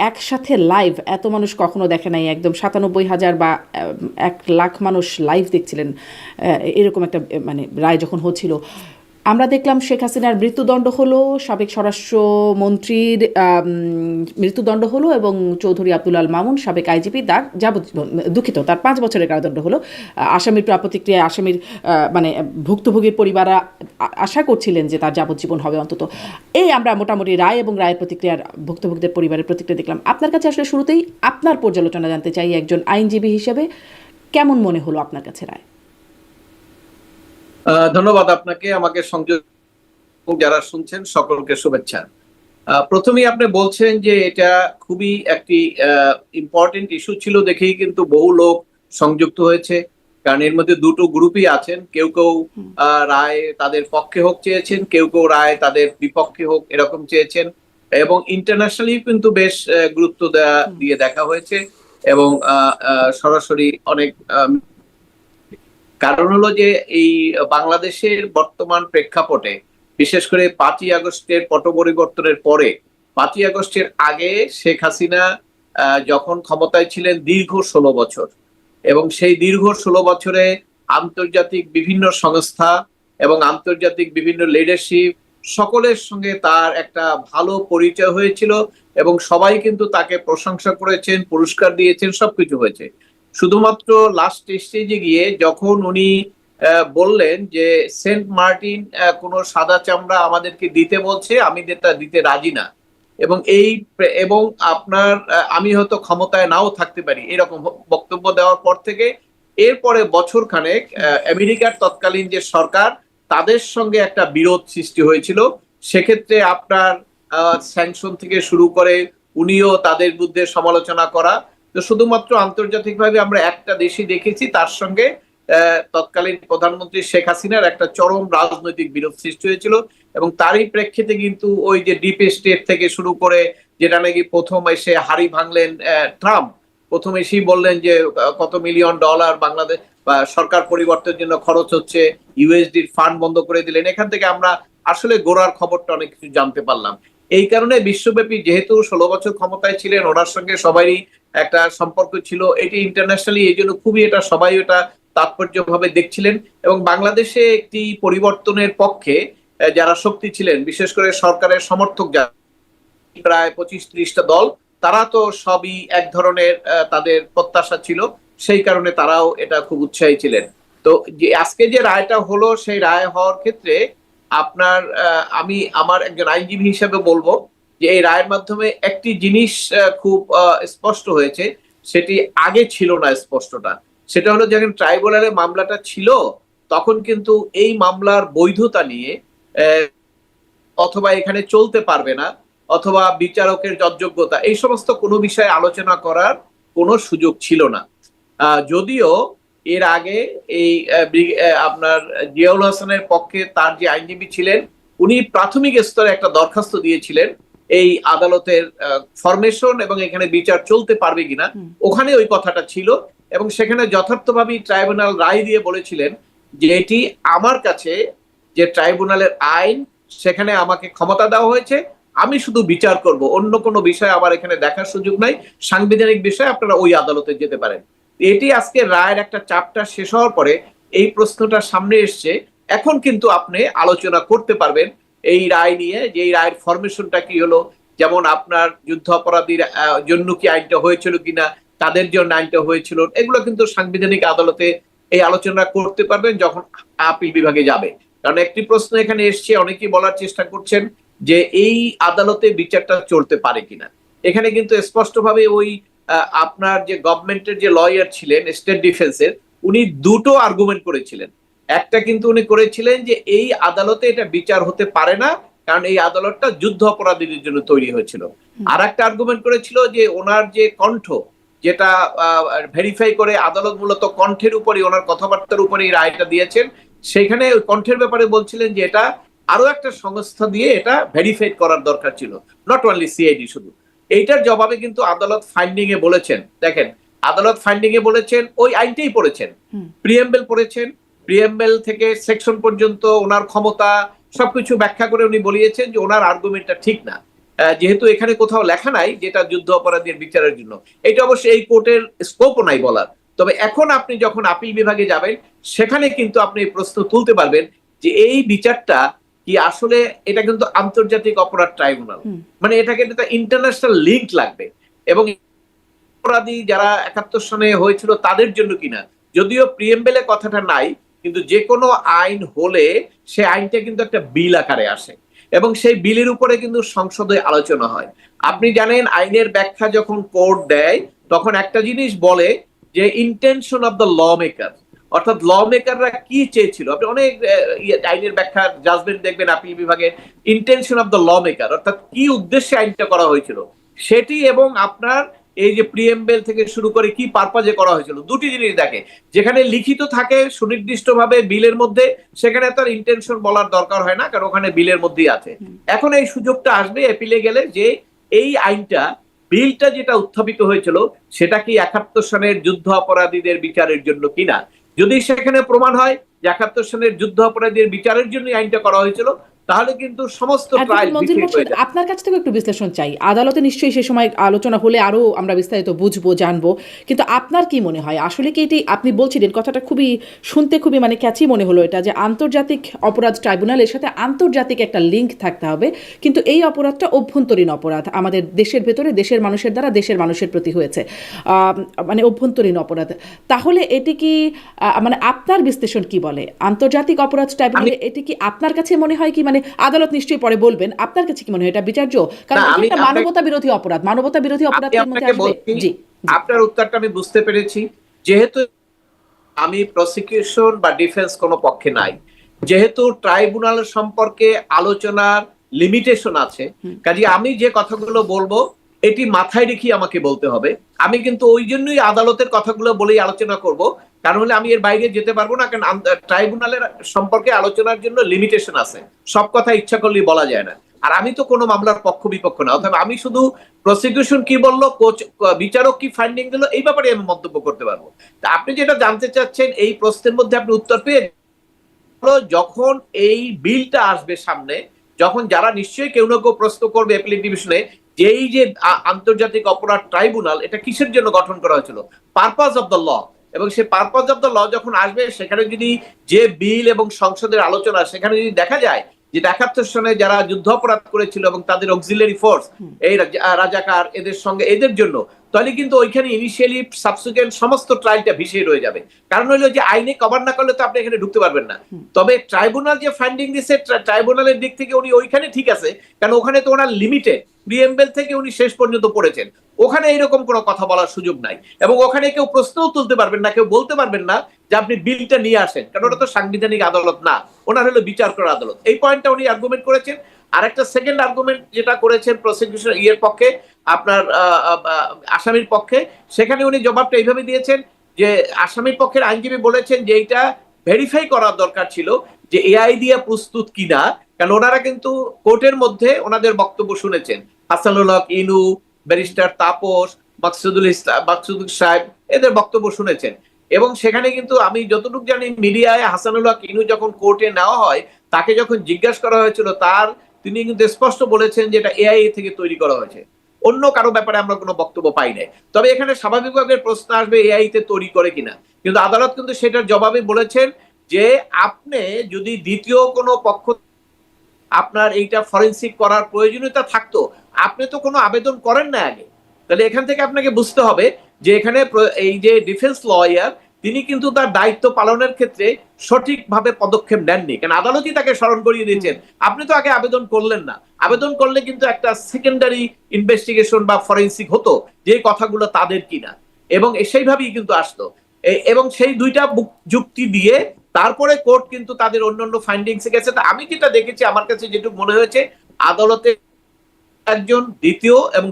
একসাথে লাইভ এত মানুষ কখনো দেখে নাই, একদম ৯৭,০০০ বা ১,০০,০০০ মানুষ লাইভ দেখছিলেন এরকম একটা মানে রায় যখন হচ্ছিল। আমরা দেখলাম শেখ হাসিনার মৃত্যুদণ্ড হলো, সাবেক স্বরাষ্ট্রমন্ত্রীর মৃত্যুদণ্ড হলো, এবং চৌধুরী আব্দুল আল মামুন সাবেক আইজিপি তার যাবজ্জীবন, দুঃখিত, তার ৫ বছরের কারাদণ্ড হলো। আসামির প্রতিক্রিয়ায় আসামির মানে ভুক্তভোগীর পরিবাররা আশা করছিলেন যে তার যাবজ্জীবন হবে অন্তত। এই আমরা মোটামুটি রায় এবং রায়ের প্রতিক্রিয়ার ভুক্তভোগীদের পরিবারের প্রতিক্রিয়া দেখলাম। আপনার কাছে আসলে শুরুতেই আপনার পর্যালোচনা জানতে চাই, একজন আইনজীবী হিসেবে কেমন মনে হলো আপনার কাছে রায়? ধন্যবাদ আপনাকে, আমাকে সংযোগ, যারা শুনছেন সকলকে শুভেচ্ছা। প্রথমেই আপনি বলছেন যে এটা খুবই একটি ইম্পর্টেন্ট ইস্যু ছিল দেখেই কিন্তু বহু লোক সংযুক্ত হয়েছে, কারণ এর মধ্যে দুটো গ্রুপই আছেন। কেউ কেউ রায় তাদের পক্ষে হোক চেয়েছেন, কেউ কেউ রায় তাদের বিপক্ষে হোক এরকম চেয়েছেন, এবং ইন্টারন্যাশনালি কিন্তু বেশ গুরুত্ব দিয়ে দেখা হয়েছে, এবং সরাসরি অনেক কারণ হলো যে এই বাংলাদেশের বর্তমান প্রেক্ষাপটে, বিশেষ করে ৫ই আগস্টের পট পরিবর্তনের পরে, ৫ই আগস্টের আগে শেখ হাসিনা যখন ক্ষমতায় ছিলেন দীর্ঘ ১৬ বছর, এবং সেই দীর্ঘ ১৬ বছরে আন্তর্জাতিক বিভিন্ন সংস্থা এবং আন্তর্জাতিক বিভিন্ন লিডারশিপ সকলের সঙ্গে তার একটা ভালো পরিচয় হয়েছিল, এবং সবাই কিন্তু তাকে প্রশংসা করেছেন, পুরস্কার দিয়েছেন, সবকিছু হয়েছে। শুধুমাত্র লাস্ট স্টেজে গিয়ে যখন উনি বললেন যে সেন্ট মার্টিন কোনো সাদা চামড়া আমাদেরকে দিতে বলছে, আমি দিতে রাজি না, এবং আপনার আমি হয়তো ক্ষমতায় নাও থাকতে পারি, এরকম বক্তব্য দেওয়ার পর থেকে এরপরে বছর খানেক আমেরিকার তৎকালীন যে সরকার, তাদের সঙ্গে একটা বিরোধ সৃষ্টি হয়েছিল। সেক্ষেত্রে আপনার স্যাংশন থেকে শুরু করে উনিও তাদের বিরুদ্ধে সমালোচনা করা। তো শুধুমাত্র আন্তর্জাতিকভাবে আমরা একটা দেশই দেখেছি, তার সঙ্গে তৎকালীন প্রধানমন্ত্রী শেখ হাসিনার একটা চরম রাজনৈতিক বিরোধ সৃষ্টি হয়েছিল, এবং তারই প্রেক্ষিতে কিন্তু ওই যে ডিপ স্টেট থেকে শুরু করে, যেটা নাকি প্রথম এসে হাড়ি ভাঙলেন ট্রাম্প, প্রথম এসেই বললেন যে কত মিলিয়ন ডলার বাংলাদেশ বা সরকার পরিবর্তনের জন্য খরচ হচ্ছে, ইউএসডির ফান্ড বন্ধ করে দিলেন। এখান থেকে আমরা আসলে গোড়ার খবরটা অনেক কিছু জানতে পারলাম। এই কারণে বিশ্বব্যাপী, যেহেতু ১৬ বছর ক্ষমতায় ছিলেন, ওনার সঙ্গে সবারই একটা সম্পর্ক ছিল, এটি ইন্টারন্যাশনালি, এই জন্য খুবই এটা সবাই এটা তাৎপর্যভাবে দেখছিলেন, এবং বাংলাদেশে একটি পরিবর্তনের পক্ষে যারা শক্তি ছিলেন, বিশেষ করে সরকারের সমর্থক যারা প্রায় ২৫-৩০টা দল, তারা তো সবই এক ধরনের তাদের প্রত্যাশা ছিল, সেই কারণে তারাও এটা খুব উৎসাহী ছিলেন। তো যে আজকে যে রায়টা হলো, সেই রায় হওয়ার ক্ষেত্রে আপনার আমি আমার একজন আইনজীবী হিসেবে বলবো যে এই রায়ের মাধ্যমে একটি জিনিস খুব স্পষ্ট হয়েছে, সেটি আগে ছিল না স্পষ্টটা। সেটা হলো, যখন ট্রাইব্যুনালে মামলাটা ছিল, তখন কিন্তু এই মামলার বৈধতা নিয়ে অথবা এখানে চলতে পারবে না, অথবা বিচারকের যজ্ঞতা, এই সমস্ত কোনো বিষয়ে আলোচনা করার কোনো সুযোগ ছিল না। যদিও এর আগে এই আপনার জিয়াউল হাসানের পক্ষে তার যে আইনজীবী ছিলেন, উনি প্রাথমিক স্তরে একটা দরখাস্ত দিয়েছিলেন এই আদালতের ফরমেশন এবং এখানে বিচার চলতে পারবে কিনা, ওখানে ওই কথাটা ছিল, এবং সেখানে যথার্থভাবে ট্রাইব্যুনাল রায় দিয়ে বলেছিলেন যে এটি আমার কাছে যে ট্রাইব্যুনালের আইন, সেখানে আমাকে ক্ষমতা দেওয়া হয়েছে, আমি শুধু বিচার করব, অন্য কোনো বিষয় আমার এখানে দেখার সুযোগ নাই, সাংবিধানিক বিষয় আপনারা ওই আদালতে যেতে পারেন। এটি আজকে রায়ের একটা চ্যাপ্টার শেষ হওয়ার পরে এই প্রশ্নটা সামনে এসছে, এখন কিন্তু আপনি আলোচনা করতে পারবেন এই রায় নিয়ে, যে এই রায়ের ফরমেশনটা কি হলো, যেমন আপনার যুদ্ধ অপরাধীর জন্য কি আইনটা হয়েছিল কিনা, তাদের জন্য আইনটা হয়েছিল, এগুলো কিন্তু সাংবিধানিক আদালতে এই আলোচনা করতে পারবেন যখন আপিল বিভাগে যাবে। কারণ একটি প্রশ্ন এখানে এসছে, অনেকেই বলার চেষ্টা করছেন যে এই আদালতে বিচারটা চলতে পারে কিনা। এখানে কিন্তু স্পষ্টভাবে ওই আপনার যে গভর্নমেন্টের যে লয়ার ছিলেন স্টেট ডিফেন্সের, উনি দুটো আর্গুমেন্ট করেছিলেন। একটা কিন্তু উনি করেছিলেন যে এই আদালতে এটা বিচার হতে পারে না, কারণ এই আদালতটা যুদ্ধ অপরাধীদের জন্য তৈরি হয়েছিল। আর একটা আর্গুমেন্ট করেছিল যে ওনার যে কণ্ঠ, যেটা ভেরিফাই করে আদালত মূলত কণ্ঠের উপরে, ওনার কথাবার্তার উপরে এই রায়টা দিয়েছেন, সেখানে ওই কণ্ঠের ব্যাপারে বলছিলেন যে এটা আরো একটা সংস্থা দিয়ে এটা ভেরিফাই করার দরকার ছিল, নট অনলি সিআইডি শুধু। এইটার জবাবে কিন্তু আদালত ফাইন্ডিং এ বলেছেন, দেখেন আদালত ফাইন্ডিং এ বলেছেন, ওই আইনটাই পড়েছেন, প্রিএমবেল পড়েছেন, প্রিএমবেল থেকে সেকশন পর্যন্ত ওনার ক্ষমতা সবকিছু ব্যাখ্যা করে উনি বলিয়েছেন যে ওনার আর্গুমেন্টটা ঠিক না। যেহেতু এখানে কোথাও লেখা নাই যেটা যুদ্ধ অপরাধীর বিচারের জন্য, এটা অবশ্যই এই কোর্টের স্কোপও নাই বলার। তবে এখন আপনি যখন আপিল বিভাগে যাবেন সেখানে কিন্তু আপনি এই প্রশ্ন তুলতে পারবেন যে এই বিচারটা কি আসলে, এটা কিন্তু আন্তর্জাতিক অপরাধ ট্রাইব্যুনাল, মানে এটাকে একটা ইন্টারন্যাশনাল লিঙ্ক লাগবে, এবং অপরাধী যারা 71 সনে হয়েছিল তাদের জন্য কিনা। যদিও প্রিএমবেলে কথাটা নাই, কিন্তু যে কোনো আইন হলে সে আইনটা কিন্তু একটা বিল আকারে আসে, এবং সেই বিলের উপরে কিন্তু সংসদে আলোচনা হয়। আপনি জানেন আইনের ব্যাখ্যা যখন কোর্ট দেয় তখন একটা জিনিস বলে যে intention of the law maker, অর্থাৎ ল মেকাররা কি চেয়েছিল। আপনি অনেক আইনের ব্যাখ্যা জাজমেন্ট দেখবেন আপিল বিভাগের, intention of the law maker অর্থাৎ কি উদ্দেশ্যে আইনটা করা হয়েছিল সেটি, এবং আপনার এই যে প্রিএমবেল থেকে শুরু করে কি পারপাজে করা হয়েছিল, দুটি জিনিস দেখে। যেখানে লিখিত থাকে সুনির্দিষ্টভাবে বিলের মধ্যে, সেখানে তার ইন্টেনশন বলার দরকার হয় না, কারণ ওখানে বিলের মধ্যেই আছে। এখন এই সুযোগটা আসবে এপিলে গেলে যে এই আইনটা, বিলটা যেটা উত্থাপিত হয়েছিল সেটা কি 71 সনের যুদ্ধ অপরাধীদের বিচারের জন্য কিনা। যদি সেখানে প্রমাণ হয় যে 71 সনের যুদ্ধ অপরাধীদের বিচারের জন্য আইনটা করা হয়েছিল, তাহলে কিন্তু সমস্ত ট্রায়াল হয়ে যায়। আপনার কাছ থেকে একটু বিশ্লেষণ চাই। আদালতে নিশ্চয়ই সে সময় আলোচনা হলে আরো আমরা বিস্তারিত বুঝবো, জানবো, কিন্তু আপনার কি মনে হয় আসলে কি এটি, আপনি বলছিলেন কথাটা খুবই শুনতে খুবই মানে ক্যাচি মনে হলো এটা, যে আন্তর্জাতিক অপরাধ ট্রাইব্যুনালের সাথে আন্তর্জাতিক একটা লিঙ্ক থাকতে হবে, কিন্তু এই অপরাধটা অভ্যন্তরীণ অপরাধ, আমাদের দেশের ভেতরে দেশের মানুষের দ্বারা দেশের মানুষের প্রতি হয়েছে, মানে অভ্যন্তরীণ অপরাধ। তাহলে এটি কি মানে আপনার বিশ্লেষণ কি বলে আন্তর্জাতিক অপরাধ ট্রাইব্যুনালে, এটি কি আপনার কাছে মনে হয় কি, মানে আদালত নিশ্চয়ই পরে বলবেন, আপনার কাছে কি মনে হয় এটা বিচার্য? কারণ এটা মানবতা বিরোধী অপরাধ, মানবতা বিরোধী অপরাধের মধ্যে আসবে। জি, আপনার উত্তরটা আমি বুঝতে পেরেছি। যেহেতু আমি প্রসিকিউশন বা ডিফেন্স কোনো পক্ষে নাই, যেহেতু ট্রাইব্যুনাল সম্পর্কে আলোচনার লিমিটেশন আছে, কাজে আমি যে কথাগুলো বলবো এটি মাথায় রেখে আমাকে বলতে হবে। আমি কিন্তু ওই জন্যই আদালতের কথাগুলো বলেই আলোচনা করব, কারণ হলে আমি এর বাইরে যেতে পারবো না, কারণ ট্রাইব্যুনালের সম্পর্কে আলোচনার জন্য লিমিটেশন আছে, সব কথা ইচ্ছা করলেই বলা যায় না। আর আমি তো কোনো মামলার পক্ষ বিপক্ষ না, অর্থাৎ আমি শুধু প্রসিকিউশন কি বললো, বিচারক কি ফাইন্ডিং দিল, এই ব্যাপারে আমি মন্তব্য করতে পারবো। তা আপনি যেটা জানতে চাচ্ছেন এই প্রশ্নের মধ্যে আপনি উত্তর পেয়ে, যখন এই বিলটা আসবে সামনে, যখন যারা নিশ্চয়ই কেউ না কেউ প্রশ্ন করবে অ্যাপিলেট ডিভিশনে যে এই যে আন্তর্জাতিক অপরাধ ট্রাইব্যুনাল এটা কিসের জন্য গঠন করা হয়েছিল, পারপাস অফ দ্য ল, এবং সেই পারপাস অফ দ্য ল যখন আসবে সেখানে যদি যে বিল এবং সংসদের আলোচনা সেখানে যদি দেখা যায় যে 71 সনে যারা যুদ্ধ অপরাধ করেছিল এবং তাদের অক্সিলারি ফোর্স এই রাজাকার এদের সঙ্গে এদের জন্য, তাহলে কিন্তু ওইখানে ইনিশিয়ালি সাবসিকুয়েন্ট সমস্ত ট্রায়ালটা ভিসিয়ে রয়ে যাবে। কারণ হলো যে আইনে কভার না করলে তো আপনি এখানে ঢুকতে পারবেন না। তবে ট্রাইব্যুনাল যে ফাইন্ডিং দিচ্ছে ট্রাইব্যুনালের দিক থেকে উনি ওইখানে ঠিক আছে, কারণ ওখানে তো ওনার লিমিটেড, প্রিএমবেল থেকে উনি শেষ পর্যন্ত পড়েছেন, ওখানে এইরকম কোনো কথা বলার সুযোগ নাই, এবং ওখানে কেউ প্রশ্নও তুলতে পারবেন না, কেউ বলতে পারবেন না যে আপনি বিলটা নিয়ে আসেন, কারণ ওটা তো সাংবিধানিক আদালত না, ওনার হলো বিচার করার আদালত। এই পয়েন্টটা উনি আর্গুমেন্ট করেছেন। আর একটা সেকেন্ড আর্গুমেন্ট যেটা করেছেন প্রসিকিউশন ইয়ের পক্ষে, আপনার আসামির পক্ষে, সেখানে উনি জবাবটা এইভাবে দিয়েছেন যে আসামির পক্ষের আইনজীবী বলেছেন যে এইটা ভেরিফাই করার দরকার ছিল যে এআই দিয়ে প্রস্তুত কিনা, কারণ ওনারা কিন্তু কোর্টের মধ্যে ওনাদের বক্তব্য শুনেছেন, হাসানুল হক ইনু, ব্যারিস্টার তাপস, মাকসুদুল সাহেব, এদের বক্তব্য শুনেছেন। এবং সেখানে কিন্তু আমি যতটুকু জানি মিডিয়ায় হাসানুল হক ইনু যখন কোর্টে নেওয়া হয় তাকে যখন জিজ্ঞাসা করা হয়েছিল তিনি কিন্তু স্পষ্ট বলেছেন যে এটা এআই থেকে তৈরি করা হয়েছে, অন্য কারো ব্যাপারে আমরা কোনো বক্তব্য পাই নাই। তবে এখানে স্বাভাবিকভাবে প্রশ্ন আসবে এআই তে তৈরি করে কিনা, কিন্তু আদালত কিন্তু সেটার জবাবে বলেছেন যে আপনি যদি দ্বিতীয় কোনো পক্ষ আপনার এইটা ফরেনসিক করার প্রয়োজনীয়তা থাকতো, আপনি তো কোনো আবেদন করেন না আগে, তাহলে এখান থেকে আপনাকে বুঝতে হবে যে এখানে এই যে ডিফেন্স লয়ার তিনি কিন্তু তার দায়িত্ব পালনের ক্ষেত্রে সঠিকভাবে পদক্ষেপ নেননি, কারণ আদালতই তাকে স্মরণ করিয়ে দিয়েছেন আপনি তো আগে আবেদন করলেন না। আবেদন করলে কিন্তু একটা সেকেন্ডারি ইনভেস্টিগেশন বা ফরেনসিক হতো যে কথাগুলো তাদের কিনা, এবং সেইভাবেই কিন্তু আসতো। এবং সেই দুইটা যুক্তি দিয়ে তারপরে কোর্ট কিন্তু তাদের অন্যান্য ফাইন্ডিংসে গেছে। আমি যেটা দেখেছি, আমার কাছে যেটুকু মনে হয়েছে, আদালতে একজন দ্বিতীয় এবং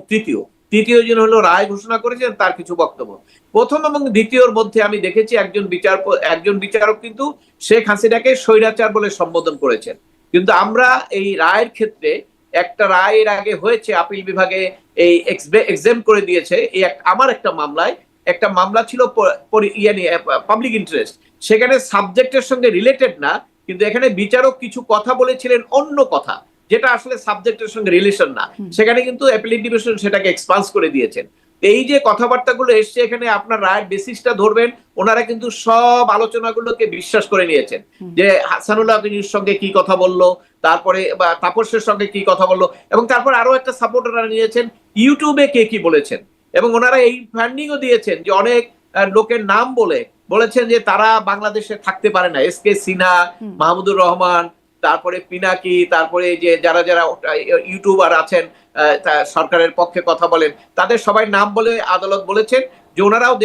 তৃতীয় জন হলো রায় ঘোষণা করেছেন তার কিছু বক্তব্য, প্রথম এবং দ্বিতীয়র মধ্যে আমি দেখেছি একজন বিচারক কিন্তু শেখ হাসিনাকে স্বৈরাচার বলে সম্বোধন করেছেন। কিন্তু আমরা এই রায়ের ক্ষেত্রে, একটা রায় এর আগে হয়েছে আপিল বিভাগে এই এক্সেম করে দিয়েছে, আমার একটা মামলা ছিল পাবলিক ইন্টারেস্ট, সেখানে সাবজেক্টের সঙ্গে রিলেটেড না, কিন্তু এখানে বিচারক কিছু কথা বলেছিলেন অন্য কথা, যেটা আসলে সাবজেক্টের সঙ্গে রিলেশন না, সেখানে কিন্তু অ্যাপিলেট ডিভিশন সেটাকে এক্সপান্স করে দিয়েছেন। এই যে কথাবার্তাগুলো এসছে এখানে আপনার রায়ের বেসিসটা ধরবেন, ওনারা কিন্তু সব আলোচনাগুলোকে বিশ্বাস করে নিয়েছেন যে হাসানুল্লাহ আবিদির সঙ্গে কি কথা বললো, তারপরে বা তাপসের সঙ্গে কি কথা বললো, এবং তারপর আরো একটা সাপোর্ট ওনারা নিয়েছেন ইউটিউবে কে কি বলেছেন। এবং ওনারা এই ফান্ডিংও দিয়েছেন যে অনেক লোকের নাম বলেছেন যে তারা বাংলাদেশে থাকতে পারে না, এস কে সিনহা, মাহমুদুর রহমান, তারপরে পিনাকি, তারপরে যে যারা যারা ইউটিউবার আছেন সরকারের পক্ষে কথা বলেন, তাদের সবাই নাম বলে আদালত বলেছেন যে ওনারাও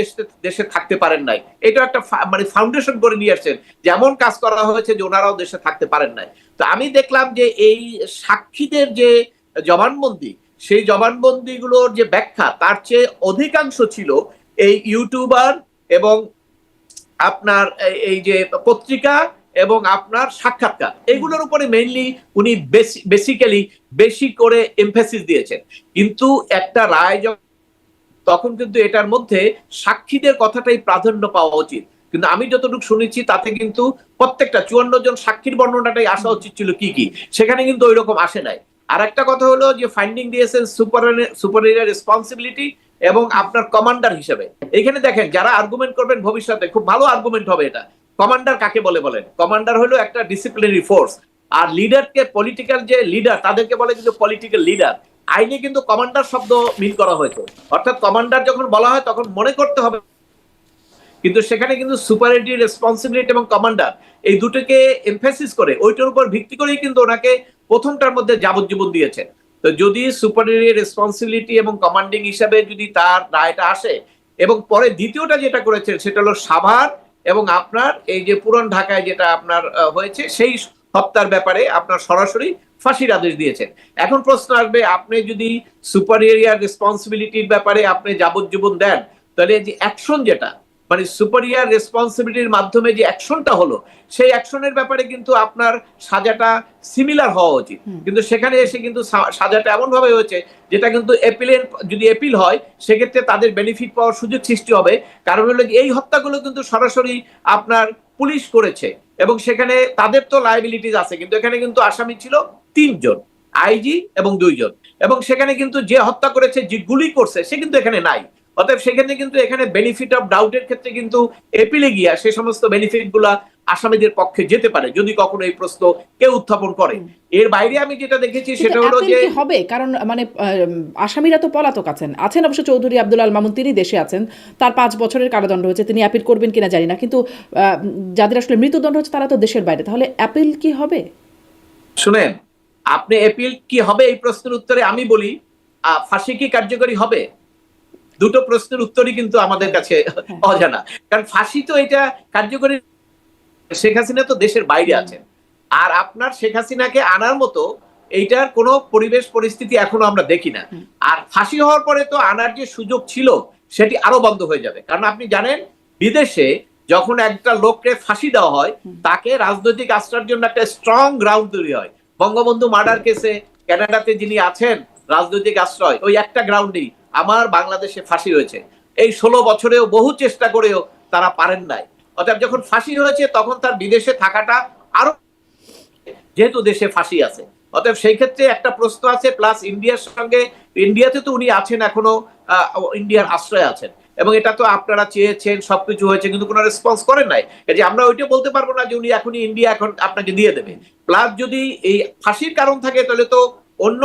দেশে থাকতে পারেন নাই। এটা একটা মানে ফাউন্ডেশন করে নিয়ে আসছেন, যেমন কাজ করা হয়েছে যে ওনারাও দেশে থাকতে পারেন নাই। তো আমি দেখলাম যে এই সাক্ষীদের যে জবানবন্দি, সেই জবানবন্দিগুলোর যে ব্যাখ্যা তার চেয়ে অধিকাংশ ছিল এই ইউটিউবার এবং আপনার এই যে পত্রিকা এবং আপনার সাক্ষাৎকার, এগুলোর উপরে মেইনলি উনি বেসিক্যালি বেশি করে এমফাসিস দিয়েছেন। কিন্তু একটা রায় তখন কিন্তু এটার মধ্যে সাক্ষীদের কথাটাই প্রাধান্য পাওয়া উচিত, কিন্তু আমি যতটুকু শুনেছি তাতে কিন্তু প্রত্যেকটা 54 জন সাক্ষীর বর্ণনাটাই আসা উচিত ছিল কি কি, সেখানে কিন্তু ওই রকম আসে নাই। আর একটা কথা হলো যে ফাইন্ডিং দিয়েছেন সুপারিয়র রেসপন্সিবিলিটি এবং আপনার কমান্ডার হিসেবে। এখানে দেখেন যারা আর্গুমেন্ট করবেন ভবিষ্যতে খুব ভালো আর্গুমেন্ট হবে এটা। কমান্ডার কাকে বলে বলেন? কমান্ডার হলো একটা ডিসিপ্লিনারি ফোর্স, আর লিডারকে পলিটিক্যাল যে লিডার তাদেরকে বলে কিন্তু পলিটিক্যাল লিডার। আইনে কিন্তু কমান্ডার শব্দ মিন করা হয়েছে, অর্থাৎ কমান্ডার যখন বলা হয় তখন মনে করতে হবে, কিন্তু সেখানে কিন্তু সুপারিয়রিটি রেসপন্সিবিলিটি এবং কমান্ডার এই দুটোকে এমফাসিস করে ওইটার উপর ভিত্তি করেই কিন্তু ওনাকে প্রথমটার মধ্যে যাবজ্জীবন দিয়েছেন। তো যদি সুপারিয়রি রেসপন্সিবিলিটি এবং কমান্ডিং হিসাবে যদি তার রায়টা আসে, এবং পরে দ্বিতীয়টা যেটা করেছেন সেটা হলো সাভার এবং আপনার এই যে পুরান ঢাকায় যেটা আপনার হয়েছে সেই হত্যার ব্যাপারে আপনার সরাসরি ফাঁসির আদেশ দিয়েছেন। এখন প্রশ্ন আসবে, আপনি যদি সুপারিয়র রেসপন্সিবিলিটির ব্যাপারে আপনি যাবজ্জীবন দেন, তাহলে যে অ্যাকশন যেটা মানে সুপারিয়র রেসপন্সিবিলিটির মাধ্যমে যে অ্যাকশনটা হলো, সেই অ্যাকশনের ব্যাপারে কিন্তু আপনার সাজাটা সিমিলার হওয়া উচিত। কিন্তু সেখানে এসে কিন্তু সাজাটা এমন ভাবে হয়েছে যেটা কিন্তু যদি এপিল হয় সেক্ষেত্রে তাদের বেনিফিট পাওয়ার সুযোগ সৃষ্টি হবে। কারণ হলো এই হত্যাগুলো কিন্তু সরাসরি আপনার পুলিশ করেছে এবং সেখানে তাদের তো লায়াবিলিটিস আছে, কিন্তু এখানে কিন্তু আসামি ছিল 3 জন, আইজি এবং 2 জন, এবং সেখানে কিন্তু যে হত্যা করেছে, যে গুলি করছে, সে কিন্তু এখানে নাই। অতএব সেখানে কিন্তু এখানে বেনিফিট অফ ডাউটের ক্ষেত্রে কিন্তু এপিলে গিয়া সে সমস্ত বেনিফিট গুলা আসামিদের পক্ষে যেতে পারে যদি কখনো এই প্রশ্ন কেউ উত্থাপন করে। এর বাইরে আমি যেটা দেখেছি সেটা হলো যে হবে, কারণ মানে আসামিরা তো পলাতক আছেন অবশ্য চৌধুরী আব্দুল আল মামুন তিনি দেশে আছেন, তার 5 বছরের কারাদণ্ড হয়েছে, তিনি অ্যাপিল করবেন কিনা জানি না, কিন্তু যাদের আসলে মৃত্যুদণ্ড হচ্ছে তারা তো দেশের বাইরে, তাহলে অ্যাপিল কি হবে? শুনেন, আপনি অ্যাপিল কি হবে এই প্রশ্নের উত্তরে আমি বলি ফাঁসি কি কার্যকরী হবে? দুটো প্রশ্নের উত্তরই কিন্তু আমাদের কাছে অজানা, কারণ ফাঁসি তো এটা কার্যকরী, শেখ হাসিনা তো দেশের বাইরে আছেন, আর আপনার শেখ হাসিনাকে আনার মতো এইটার কোনো পরিবেশ পরিস্থিতি এখনো আমরা দেখি না। আর ফাঁসি হওয়ার পরে তো আনার যে সুযোগ ছিল সেটি আরো বন্ধ হয়ে যাবে, কারণ আপনি জানেন বিদেশে যখন একটা লোককে ফাঁসি দেওয়া হয় তাকে রাজনৈতিক আশ্রয়ের জন্য একটা স্ট্রং গ্রাউন্ড তৈরি হয়। বঙ্গবন্ধু মার্ডার কেসে ক্যানাডাতে যিনি আছেন রাজনৈতিক আশ্রয়, ওই একটা গ্রাউন্ডেই আমার বাংলাদেশে ফাঁসি হয়েছে। এই 16 বছরেও বহু চেষ্টা করেও তারা পারেন নাই। অর্থাৎ যখন ফাঁসি হয়েছে তখন তার বিদেশে থাকাটা আরো, যেহেতু দেশে ফাঁসি আছে, অতএব সেই ক্ষেত্রে একটা প্রশ্ন আছে। প্লাস ইন্ডিয়ার সঙ্গে, ইন্ডিয়াতে তো উনি আছেন এখনো, ইন্ডিয়ার আশ্রয় আছেন, এবং এটা তো আপনারা চেয়েছেন, সবকিছু হয়েছে, কিন্তু কোনো রেসপন্স করেন নাই। যে আমরা ওইটা বলতে পারবো না যে উনি এখনই ইন্ডিয়া এখন আপনাকে দিয়ে দেবে। প্লাস যদি এই ফাঁসির কারণ থাকে তাহলে তো অন্য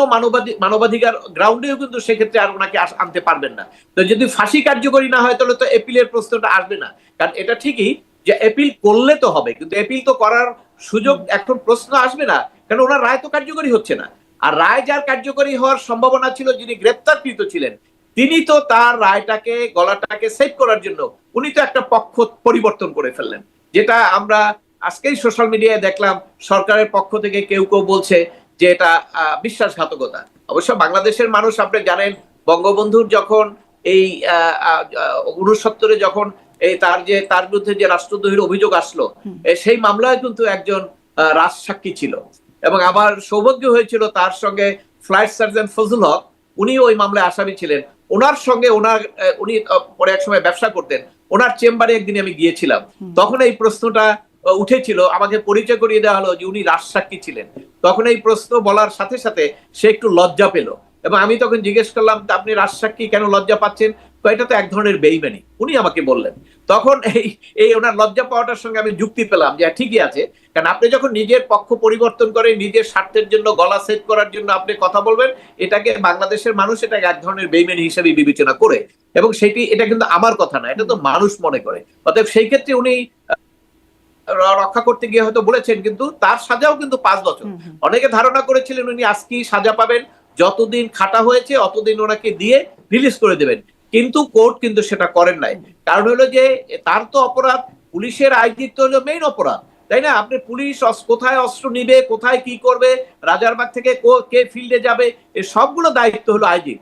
মানবাধিকার গ্রাউন্ডেও কিন্তু সেক্ষেত্রে আর ওনাকে আনতে পারবেন না। তো যদি ফাঁসি কার্যকরী না হয় তাহলে তো এপিলের প্রশ্নটা আসবে না, কারণ এটা ঠিকই যে এপিল করলে তো হবে, কিন্তু এপিল তো করার সুযোগ এখন প্রশ্ন আসবে না, কারণ ওনার রায় তো কার্যকরী হচ্ছে না। আর রায় যার কার্যকরী হওয়ার সম্ভাবনা ছিল, যিনি গ্রেপ্তারকৃত ছিলেন, তিনি তো তার রায়টাকে, গলাটাকে সেভ করার জন্য উনি তো একটা পক্ষ পরিবর্তন করে ফেললেন, যেটা আমরা আজকেই সোশ্যাল মিডিয়ায় দেখলাম সরকারের পক্ষ থেকে কেউ কেউ বলছে যে এটা বিশ্বাসঘাতকতা। অবশ্য বাংলাদেশের মানুষ আপনি জানেন, বঙ্গবন্ধুর যখন এই 69-এ যখন এই তার বিরুদ্ধে যে রাষ্ট্রদ্রোহের অভিযোগ আসলো, সেই মামলায় কিন্তু একজন রাজসাক্ষী ছিল, এবং আবার সৌভাগ্য হয়েছিল তার সঙ্গে ফ্লাইট সার্জন ফজল হক, উনি ওই মামলায় আসামি ছিলেন। ওনার সঙ্গে উনি পরে এক সময় ব্যবসা করতেন, ওনার চেম্বারে একদিন আমি গিয়েছিলাম, তখন এই প্রশ্নটা উঠেছিল, আমাকে পরিচয় করিয়ে দেওয়া হলো যে উনি রাজসাক্ষী ছিলেন, তখন এই প্রশ্ন বলার সাথে সাথে সে একটু লজ্জা পেল। এবং আমি তখন জিজ্ঞেস করলাম, তা আপনি রাজসাক্ষী কেন লজ্জা পাচ্ছেন? তো এটা তো এক ধরনের বেইমানি, উনি আমাকে বললেন। তখন এই এই ওনার লজ্জা পাওয়াটার সঙ্গে আমি যুক্তি পেলাম যে ঠিকই আছে, কারণ আপনি যখন নিজের পক্ষ পরিবর্তন করে নিজের স্বার্থের জন্য গলা সেট করার জন্য আপনি কথা বলবেন, এটাকে বাংলাদেশের মানুষ এটাকে এক ধরনের বেইমানি হিসেবে বিবেচনা করে, এবং এটা কিন্তু আমার কথা না, এটা তো মানুষ মনে করে। অতএব সেই ক্ষেত্রে উনি রক্ষা করতে গিয়ে হয়তো বলেছেন, কিন্তু তার সাজাও কিন্তু 5 বছর। অনেকে ধারণা করেছিলেন উনি আজকেই সাজা পাবেন, যতদিন খাটা হয়েছে অতদিন ওনাকে দিয়ে রিলিজ করে দেবেন, কিন্তু কোর্ট কিন্তু সেটা করেন নাই। কারণ হলো যে তার তো অপরাধ, পুলিশের আইজিত্ব হলো মেইন অপরাধ, তাই না? আপনি পুলিশ কোথায় অস্ত্র নিবে, কোথায় কি করবে, রাজারবাগ থেকে কে ফিল্ডে যাবে, এই সবগুলো দায়িত্ব হলো আইজি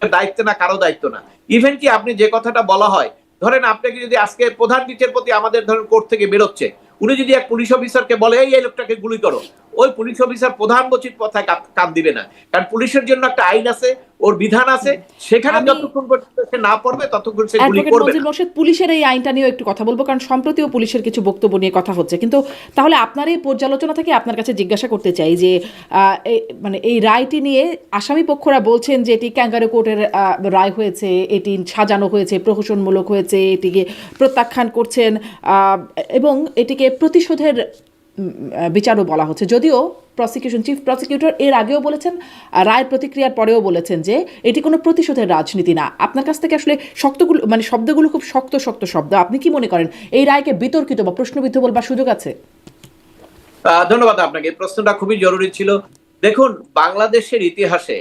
দায়িত্ব না, কারো দায়িত্ব না। ইভেন কি আপনি যে কথাটা বলা হয়, ধরেন আপনাকে যদি আজকে প্রধান বিচারপতি আমাদের ধরেন কোর্ট থেকে বেরোচ্ছে, উনি যদি এক পুলিশ অফিসারকে বলে এই লোকটাকে গুলি করো, ওই পুলিশ অফিসার প্রধান বচিত কথায় কান দিবে না, কারণ পুলিশের জন্য একটা আইন আছে, ওর বিধান আছে, সেখানে যতক্ষণ পর্যন্ত সে না পড়বে ততক্ষণ সে গুলি করবে না। পুলিশের এই আইনটা নিয়েও একটু কথা বলবো, কারণ সম্প্রতিও পুলিশের কিছু বক্তব্য নিয়ে কথা হচ্ছে। কিন্তু তাহলে আপনার এই পর্যালোচনা থেকে আপনার কাছে জিজ্ঞাসা করতে চাই যে মানে এই রায়টি নিয়ে আসামি পক্ষরা বলছেন যে এটি ক্যাঙ্গারু কোর্টের রায় হয়েছে, এটি সাজানো হয়েছে, প্রহসনমূলক হয়েছে, এটিকে প্রত্যাখ্যান করছেন এবং এটিকে প্রতিশোধের বিচারও বলা হচ্ছে। যদিও চিফ প্রসিকিউটর এর আগেও বলেছেন, রায়ের প্রতিক্রিয়ার পরেও বলেছেন যে এটি কোনো প্রতিশোধের রাজনীতি না। আপনার কাছ থেকে আসলে শব্দগুলো খুব শক্ত শব্দ। আপনি কি মনে করেন এই রায়কে বিতর্কিত বা প্রশ্নবিদ্ধ বলবার সুযোগ আছে? ধন্যবাদ আপনাকে, প্রশ্নটা খুবই জরুরি ছিল। দেখুন, বাংলাদেশের ইতিহাসে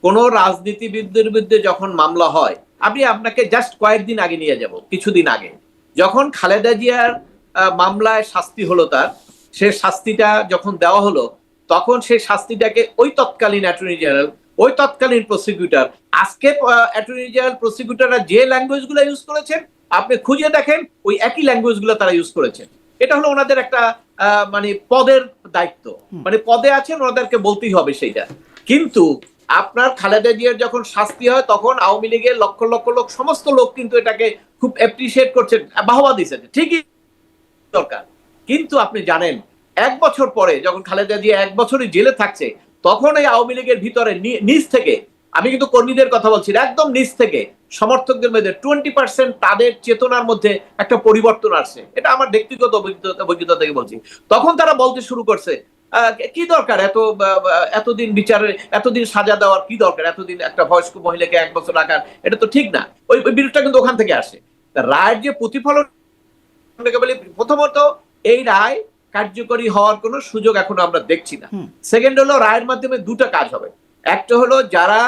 কোন রাজনীতিবিদদের বিরুদ্ধে যখন মামলা হয়, আমি আপনাকে জাস্ট কয়েকদিন আগে নিয়ে যাব, কিছুদিন আগে যখন খালেদা জিয়ার মামলায় শাস্তি হলো, তার সে শাস্তিটা যখন দেওয়া হলো, তখন সেই শাস্তিটাকে ওই তৎকালীন অ্যাটর্নি জেনারেল, ওই তৎকালীন প্রসিকিউটর, আজকে অ্যাটর্নি জেনারেল প্রসিকিউটররা যে ল্যাঙ্গুয়েজ গুলো ইউজ করেছেন, আপনি খুঁজে দেখেন ওই একই ল্যাঙ্গুয়েজ গুলো তারা ইউজ করেছেন। এটা হলো ওনাদের একটা মানে পদের দায়িত্ব, মানে পদে আছেন, ওনাদেরকে বলতেই হবে সেইটা। কিন্তু আপনার খালেদা জিয়ার যখন শাস্তি হয়, তখন আওয়ামী লীগের লক্ষ লক্ষ লোক, সমস্ত লোক কিন্তু এটাকে খুব অ্যাপ্রিসিয়েট করছেন, বাহবা দিয়েছেন, ঠিকই দরকার। কিন্তু আপনি জানেন, 1 বছর পরে যখন খালেদা জিয়া 1 বছরই জেলে থাকছে, তখন এই আওয়ামী লীগের ভিতরে নিজ থেকে, আমি কিন্তু কর্মীদের কথা বলছি, একদম নিজ থেকে সমর্থকদের মধ্যে 20% তাদের চেতনার মধ্যে একটা পরিবর্তন আসছে। এটা আমার ব্যক্তিগত অভিজ্ঞতা থেকে বলছি। তখন তারা বলতে শুরু করছে, কি দরকার এতদিন বিচারে, এতদিন সাজা দেওয়ার কি দরকার, এতদিন একটা বয়স্ক মহিলাকে 1 বছর রাখার, এটা তো ঠিক না। ওই বিরোধটা কিন্তু ওখান থেকে আসে। রায়ের যে প্রতিফলন, প্রথমত এই রায় কার্যকরী হওয়ার কোনো সুযোগ এখনো আমরা দেখছি না। সেকেন্ড হলো, রায়ের মাধ্যমে দুটো কাজ হবে। একটা হলো, যারা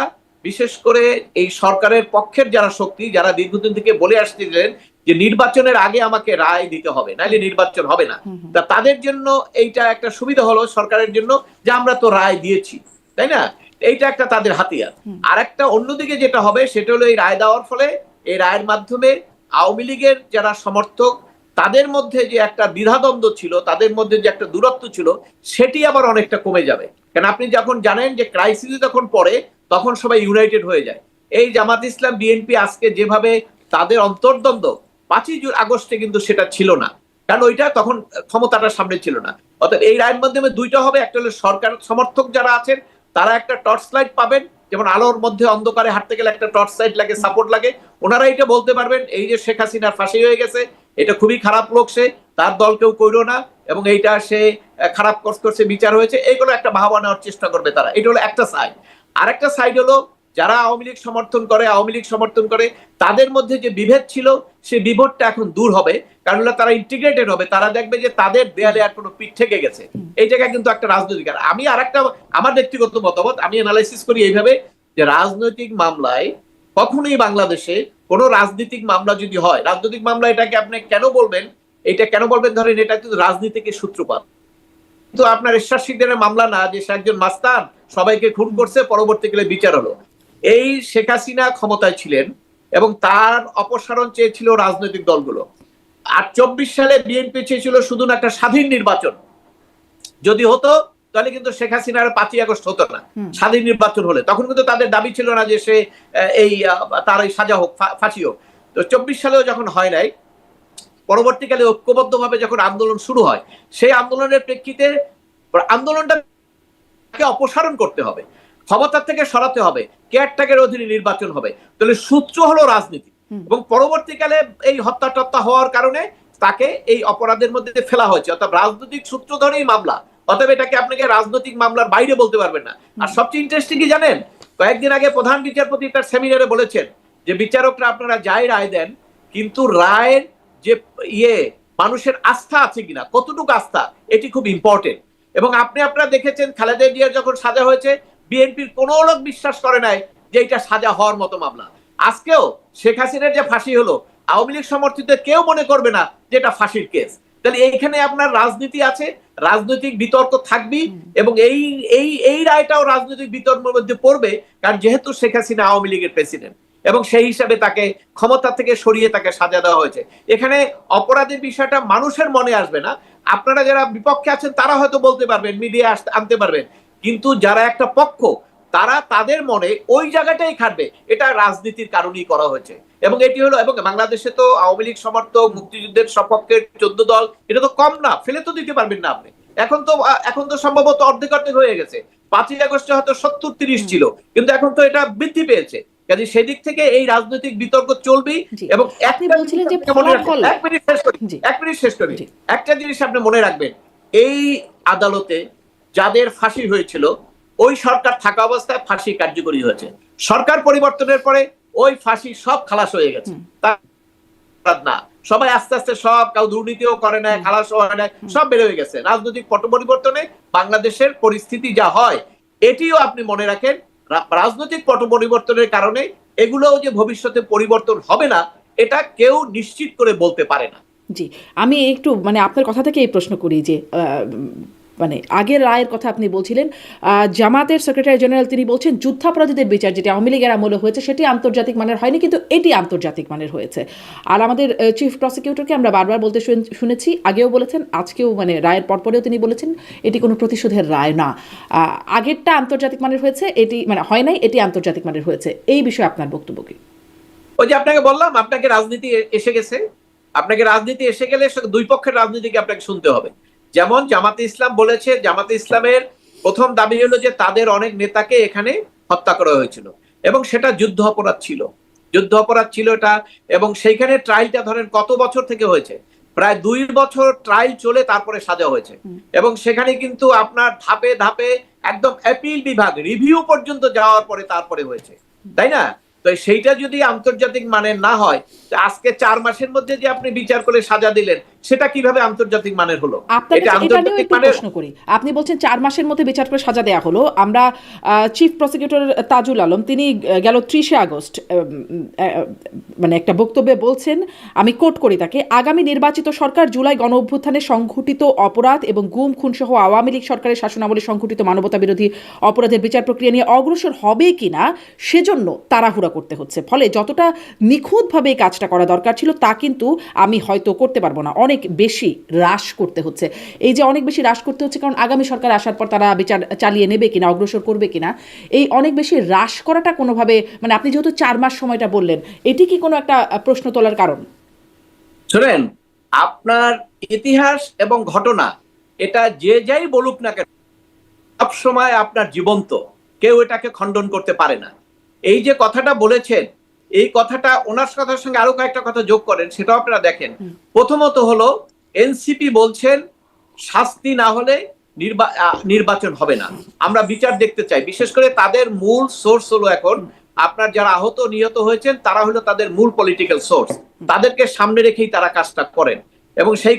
বিশেষ করে এই সরকারের পক্ষের যারা শক্তি, যারা দীর্ঘদিন থেকে বলে আসছিলেন যে নির্বাচনের আগে আমাকে রায় দিতে হবে, নাহলে নির্বাচন হবে না, তাদের জন্য এইটা একটা সুবিধা হলো সরকারের জন্য, যে আমরা তো রায় দিয়েছি, তাই না? এইটা একটা তাদের হাতিয়ার। আর একটা অন্যদিকে যেটা হবে, সেটা হলো এই রায় দেওয়ার ফলে, এই রায়ের মাধ্যমে আওয়ামী লীগের যারা সমর্থক, তাদের মধ্যে যে একটা দ্বিধাদ্বন্দ্ব ছিল, তাদের মধ্যে যে একটা দূরত্ব ছিল, সেটি আবার অনেকটা কমে যাবে। কারণ আপনি যখন জানেন যে ক্রাইসিস যখন পড়ে, তখন সবাই ইউনাইটেড হয়ে যায়। এই জামাত ইসলাম, বিএনপি আজকে যেভাবে তাদের অন্তর্দ্বন্দ্ব, 5ই আগস্টে কিন্তু সেটা ছিল না, কারণ ওইটা তখন ক্ষমতাটা সামনে ছিল না। অর্থাৎ এই রায়ের মাধ্যমে দুইটা হবে, একটা হলো সরকার সমর্থক যারা আছেন তারা একটা টর্চ লাইট পাবেন, যেমন আলোর মধ্যে অন্ধকারে হাঁটতে গেলে একটা টর্চ লাইট লাগে, সাপোর্ট লাগে, ওনারা এটা বলতে পারবেন এই যে শেখ হাসিনার ফাঁসি হয়ে গেছে, এটা খুবই খারাপ লোক, সে, তার দল কেউ কইরো না, এবং এইটা সে খারাপ কাজ করছে, বিচার হয়েছে, এইগুলো একটা বাহবা নেওয়ার চেষ্টা করবে তারা। এটা হলো একটা সাইড। আর একটা সাইড হলো, যারা আওয়ামী লীগ সমর্থন করে, তাদের মধ্যে যে বিভেদ ছিল, সেই বিভেদটা এখন দূর হবে, কারণ তারা ইন্টিগ্রেটেড হবে, তারা দেখবে যে তাদের দেয়ালে আর কোনো পিঠ থেকে গেছে। এই জায়গায় কিন্তু একটা রাজনৈতিক, আর আমি আর একটা আমার ব্যক্তিগত মতামত, আমি অ্যানালাইসিস করি এইভাবে, যে রাজনৈতিক মামলায় কখনোই বাংলাদেশে কোন রাজনৈতিক মামলা যদি হয়, রাজনৈতিক মামলা এটাকে আপনি কেন বলবেন, এটা কেন বলবেন, ধরেন এটা কিন্তু রাজনীতিকে সূত্রপাত, কিন্তু আপনার এরশাদ শিকদারের মামলা না, যে সে একজন মাস্তান, সবাইকে খুন করছে, পরবর্তীকালে বিচার হলো। এই শেখ হাসিনা ক্ষমতায় ছিলেন এবং তার অপসারণ চেয়েছিল রাজনৈতিক দলগুলো। আর 24 সালে বিএনপি চেয়েছিল শুধু একটা স্বাধীন নির্বাচন, যদি হতো তাহলে কিন্তু শেখ হাসিনার 5ই আগস্ট হতো না, স্বাধীন নির্বাচন হলে। তখন কিন্তু তাদের দাবি ছিল না যে সে তার এই সাজা হোক, ফাঁসি হোক। তো 24 সালেও যখন হয় নাই, পরবর্তীকালে ঐক্যবদ্ধভাবে যখন আন্দোলন শুরু হয়, সেই আন্দোলনের প্রেক্ষিতে আন্দোলনটাকে অপসারণ করতে হবে, ক্ষমতার থেকে সরাতে হবে, কেয়ারটেকারের অধীনে নির্বাচন হবে। তাহলে সূত্র হলো রাজনীতি, এবং পরবর্তীকালে এই হত্যা টত্যা হওয়ার কারণে তাকে এই অপরাধের মধ্যে ফেলা হয়েছে, অর্থাৎ রাজনৈতিক সূত্র ধরেই মামলা। অতএব এটাকে আপনাকে রাজনৈতিক মামলার বাইরে বলতে পারবেন না। আর সবচেয়ে ইন্টারেস্টিং কি জানেন, কয়েকদিন আগে প্রধান বিচারপতি তার সেমিনারে বলেছেন যে বিচারকরা আপনারা যাই রায় দেন, কিন্তু রায়ের যে মানুষের আস্থা আছে কিনা, কতটুকু আস্থা, এটি খুব ইম্পর্টেন্ট। এবং আপনারা দেখেছেন খালেদা জিয়ার যখন সাজা হয়েছে, বিএনপির কোনো লোক বিশ্বাস করে নাই যে এটা সাজা হওয়ার মতো মামলা। আজকেও শেখ হাসিনার যে ফাঁসি হলো, আওয়ামী লীগ সমর্থিত কেউ মনে করবে না যে এটা ফাঁসির কেস। তাহলে এইখানে আপনার রাজনীতি আছে, রাজনৈতিক বিতর্ক থাকবে, এবং এই এই এই রায়টাও রাজনৈতিক বিতর্কের মধ্যে পড়বে, কারণ যেহেতু শেখ হাসিনা আওয়ামী লীগের প্রেসিডেন্ট, এবং সেই হিসাবে তাকে ক্ষমতা থেকে সরিয়ে তাকে সাজা দেওয়া হয়েছে। এখানে অপরাধের বিষয়টা মানুষের মনে আসবে না। আপনারা যারা বিপক্ষে আছেন তারা হয়তো বলতে পারবেন, মিডিয়া আনতে পারবেন, কিন্তু যারা একটা পক্ষ, তারা তাদের মনে ওই জায়গাটাই খাটবে, এটা রাজনীতির কারণেই করা হয়েছে। এবং এটি হলো, এবং বাংলাদেশে তো আওয়ামী লীগ সমর্থক, মুক্তিযুদ্ধের সপক্ষের 14 দল, এটা তো কম না, ফেলে তো দিতে পারবেন না আপনি। এখন তো সম্ভবত অর্ধেক অর্ধেক হয়ে গেছে। 5ই আগস্টে হয়তো 70-30 ছিল, কিন্তু এখন তো এটা বৃদ্ধি পেয়েছে। কাজে সেদিক থেকে এই রাজনৈতিক বিতর্ক চলবেই। এবং আপনি বলছিলেন যে এক মিনিট শেষ করি। একটা জিনিস আপনি মনে রাখবেন, এই আদালতে যাদের ফাঁসি হয়েছিল, ওই সরকার থাকা অবস্থায় ফাঁসি কার্যকরী হয়েছে। সরকার পরিবর্তনের পরে ওই ফাঁসি সব খালাস হয়ে গেছে। না, সবাই আস্তে আস্তে সব, কেউ দুর্নীতিও করে না, খালাস হয় না, সব বের হয়ে গেছে। রাজনৈতিক পট পরিবর্তনে বাংলাদেশের পরিস্থিতি যা হয়, এটিও আপনি মনে রাখেন, রাজনৈতিক পট পরিবর্তনের কারণে এগুলোও যে ভবিষ্যতে পরিবর্তন হবে না, এটা কেউ নিশ্চিত করে বলতে পারে না। জি, আমি একটু মানে আপনার কথা থেকে এই প্রশ্ন করি যে মানে আগের রায়ের কথা আপনি বলছিলেন, জামাতের সেক্রেটারি জেনারেল তিনি বলছেন যুদ্ধাপরাধীদের বিচার যেটি আওয়ামী লীগের আমলে হয়েছে সেটি আন্তর্জাতিক মানের হয়নি, কিন্তু এটি আন্তর্জাতিক মানের হয়েছে। আর আমাদের চিফ প্রসিকিউটরকে আমরা বারবার বলতে শুনেছি, আগেও বলেছেন, আজকেও মানে রায়ের পরপরেও তিনি বলেছেন এটি কোনো প্রতিশোধের রায় না, আগেরটা আন্তর্জাতিক মানের হয়েছে, এটি মানে হয় নাই, এটি আন্তর্জাতিক মানের হয়েছে। এই বিষয়ে আপনার বক্তব্য কি? ওই যে আপনাকে বললাম, আপনাকে রাজনীতি এসে গেছে, আপনাকে রাজনীতি এসে গেলে দুই পক্ষের রাজনীতিকে আপনাকে শুনতে হবে। যেমন জামাতে ইসলাম বলেছে, জামাতে ইসলামের প্রথম দাবি হলো যে তাদের অনেক নেতাকে এখানে হত্যা করা হয়েছিল, এবং সেটা যুদ্ধ অপরাধ ছিল, যুদ্ধ অপরাধ ছিল এটা। এবং সেইখানে ট্রায়ালটা ধরেন কত বছর থেকে হয়েছে, প্রায় 2 বছর ট্রায়াল চলে তারপরে সাজা হয়েছে। এবং সেখানে কিন্তু আপনার ধাপে ধাপে একদম অ্যাপিল বিভাগ রিভিউ পর্যন্ত যাওয়ার পরে তারপরে হয়েছে, তাই না? তো সেইটা যদি আন্তর্জাতিক মানের না হয়, আজকে 4 মাসের মধ্যে যে আপনি বিচার করে সাজা দিলেন, সেটা কিভাবে আন্তর্জাতিক মানের হলো? এটা আন্তর্জাতিক মানের প্রশ্ন করি, আপনি বলছেন 4 মাসের মধ্যে বিচার করে সাজা দেওয়া হলো। আমরা চিফ প্রসিকিউটর তাজুল আলম তিনি গেল 30শে আগস্ট মানে একটা বক্তব্যে বলছেন, আমি কোট করি তাকে, আগামী নির্বাচিত সরকার জুলাই গণ অভ্যুত্থানে সংঘটিত অপরাধ এবং গুম খুন সহ আওয়ামী লীগ সরকারের শাসনামলে সংঘটিত মানবতা বিরোধী অপরাধের বিচার প্রক্রিয়া নিয়ে অগ্রসর হবে কিনা সেজন্য তাড়াহুড়া করতে হচ্ছে। ফলে যতটা নিখুঁতভাবে এই কাজটা করা দরকার ছিল তা কিন্তু আমি হয়তো করতে পারবো না, অনেক বেশি হ্রাস করতে হচ্ছে। এই যে অনেক বেশি হ্রাস করতে হচ্ছে কারণ আগামী সরকার আসার পর তারা বিচার চালিয়ে নেবে কিনা, অগ্রসর করবে কিনা, এই অনেক বেশি হ্রাস করাটা কোনোভাবে, মানে আপনি যেহেতু 4 মাস সময়টা বললেন, এটি কি কোনো একটা প্রশ্ন তোলার কারণ? শুনেন, আপনার ইতিহাস এবং ঘটনা এটা যে যাই বলুক না কেন, সব সময় আপনার জীবন্ত, কেউ এটাকে খণ্ডন করতে পারে না। এই যে কথাটা বলেছেন, এই কথাটা ওনার কথার সঙ্গে আরো কয়েকটা কথা যোগ করেন, সেটাও আপনারা দেখেন। প্রথমত হলো এনসিপি বলছেন শাস্তি না হলে নির্বাচন হবে না, আমরা বিচার দেখতে চাই। বিশেষ করে তাদের মূল সোর্স হলো এখন আপনার যারা আহত নিহত হয়েছেন, তারা হলো তাদের মূল পলিটিক্যাল সোর্স, তাদেরকে সামনে রেখেই তারা কাজটা করেন। এবং সেই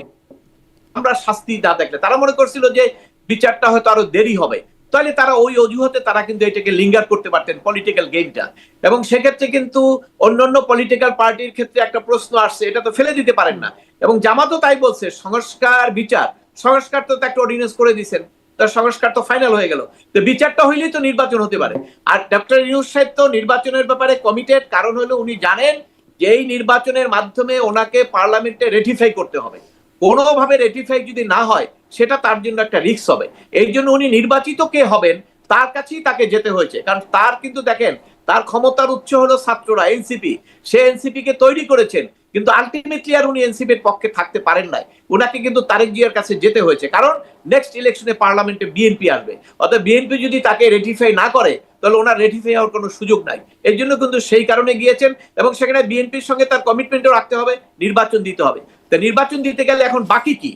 আমরা শাস্তি না দেখলে তারা মনে করছিল যে বিচারটা হয়তো আরো দেরি হবে, তাহলে তারা ওই অজুহাতে তারা কিন্তু এটাকে লিঙ্গার করতে পারতেন পলিটিক্যাল গেমটা। এবং সেক্ষেত্রে কিন্তু অন্যান্য পলিটিক্যাল পার্টির ক্ষেত্রে একটা প্রশ্ন আসছে, এটা তো ফেলে দিতে পারেন না। এবং জামাতও তাই বলছে, সংস্কার বিচার, সংস্কার তো একটা অর্ডিন্যান্স করে দিয়েছেন, তার সংস্কার তো ফাইনাল হয়ে গেল, তো বিচারটা হইলেই তো নির্বাচন হতে পারে। আর ডক্টর ইউনূস সাহেব তো নির্বাচনের ব্যাপারে কমিটেড, কারণ হলো উনি জানেন যে এই নির্বাচনের মাধ্যমে ওনাকে পার্লামেন্টে রেটিফাই করতে হবে। কোনোভাবে রেটিফাই যদি না হয় সেটা তার জন্য একটা রিস্ক হবে। এই জন্য উনি নির্বাচিত কে হবেন তার কাছেই তাকে যেতে হয়েছে, কারণ তার কিন্তু দেখেন তার ক্ষমতার উৎস হলো ছাত্ররা, এনসিপি। সে এনসিপি কে তৈরি করেছেন, কিন্তু আলটিমেটলি আর উনি এনসিপির পক্ষে থাকতে পারেন নাই। উনাকে কিন্তু তারেক জিয়ার কাছে যেতে হয়েছে, কারণ নেক্সট ইলেকশনে পার্লামেন্টে বিএনপি আসবে। অর্থাৎ বিএনপি যদি তাকে রেটিফাই না করে তাহলে ওনার রেটিফাই হওয়ার কোনো সুযোগ নাই। এর জন্য কিন্তু সেই কারণে গিয়েছেন, এবং সেখানে বিএনপির সঙ্গে তার কমিটমেন্টও রাখতে হবে, নির্বাচন দিতে হবে। তো নির্বাচন দিতে গেলে এখন বাকি কি?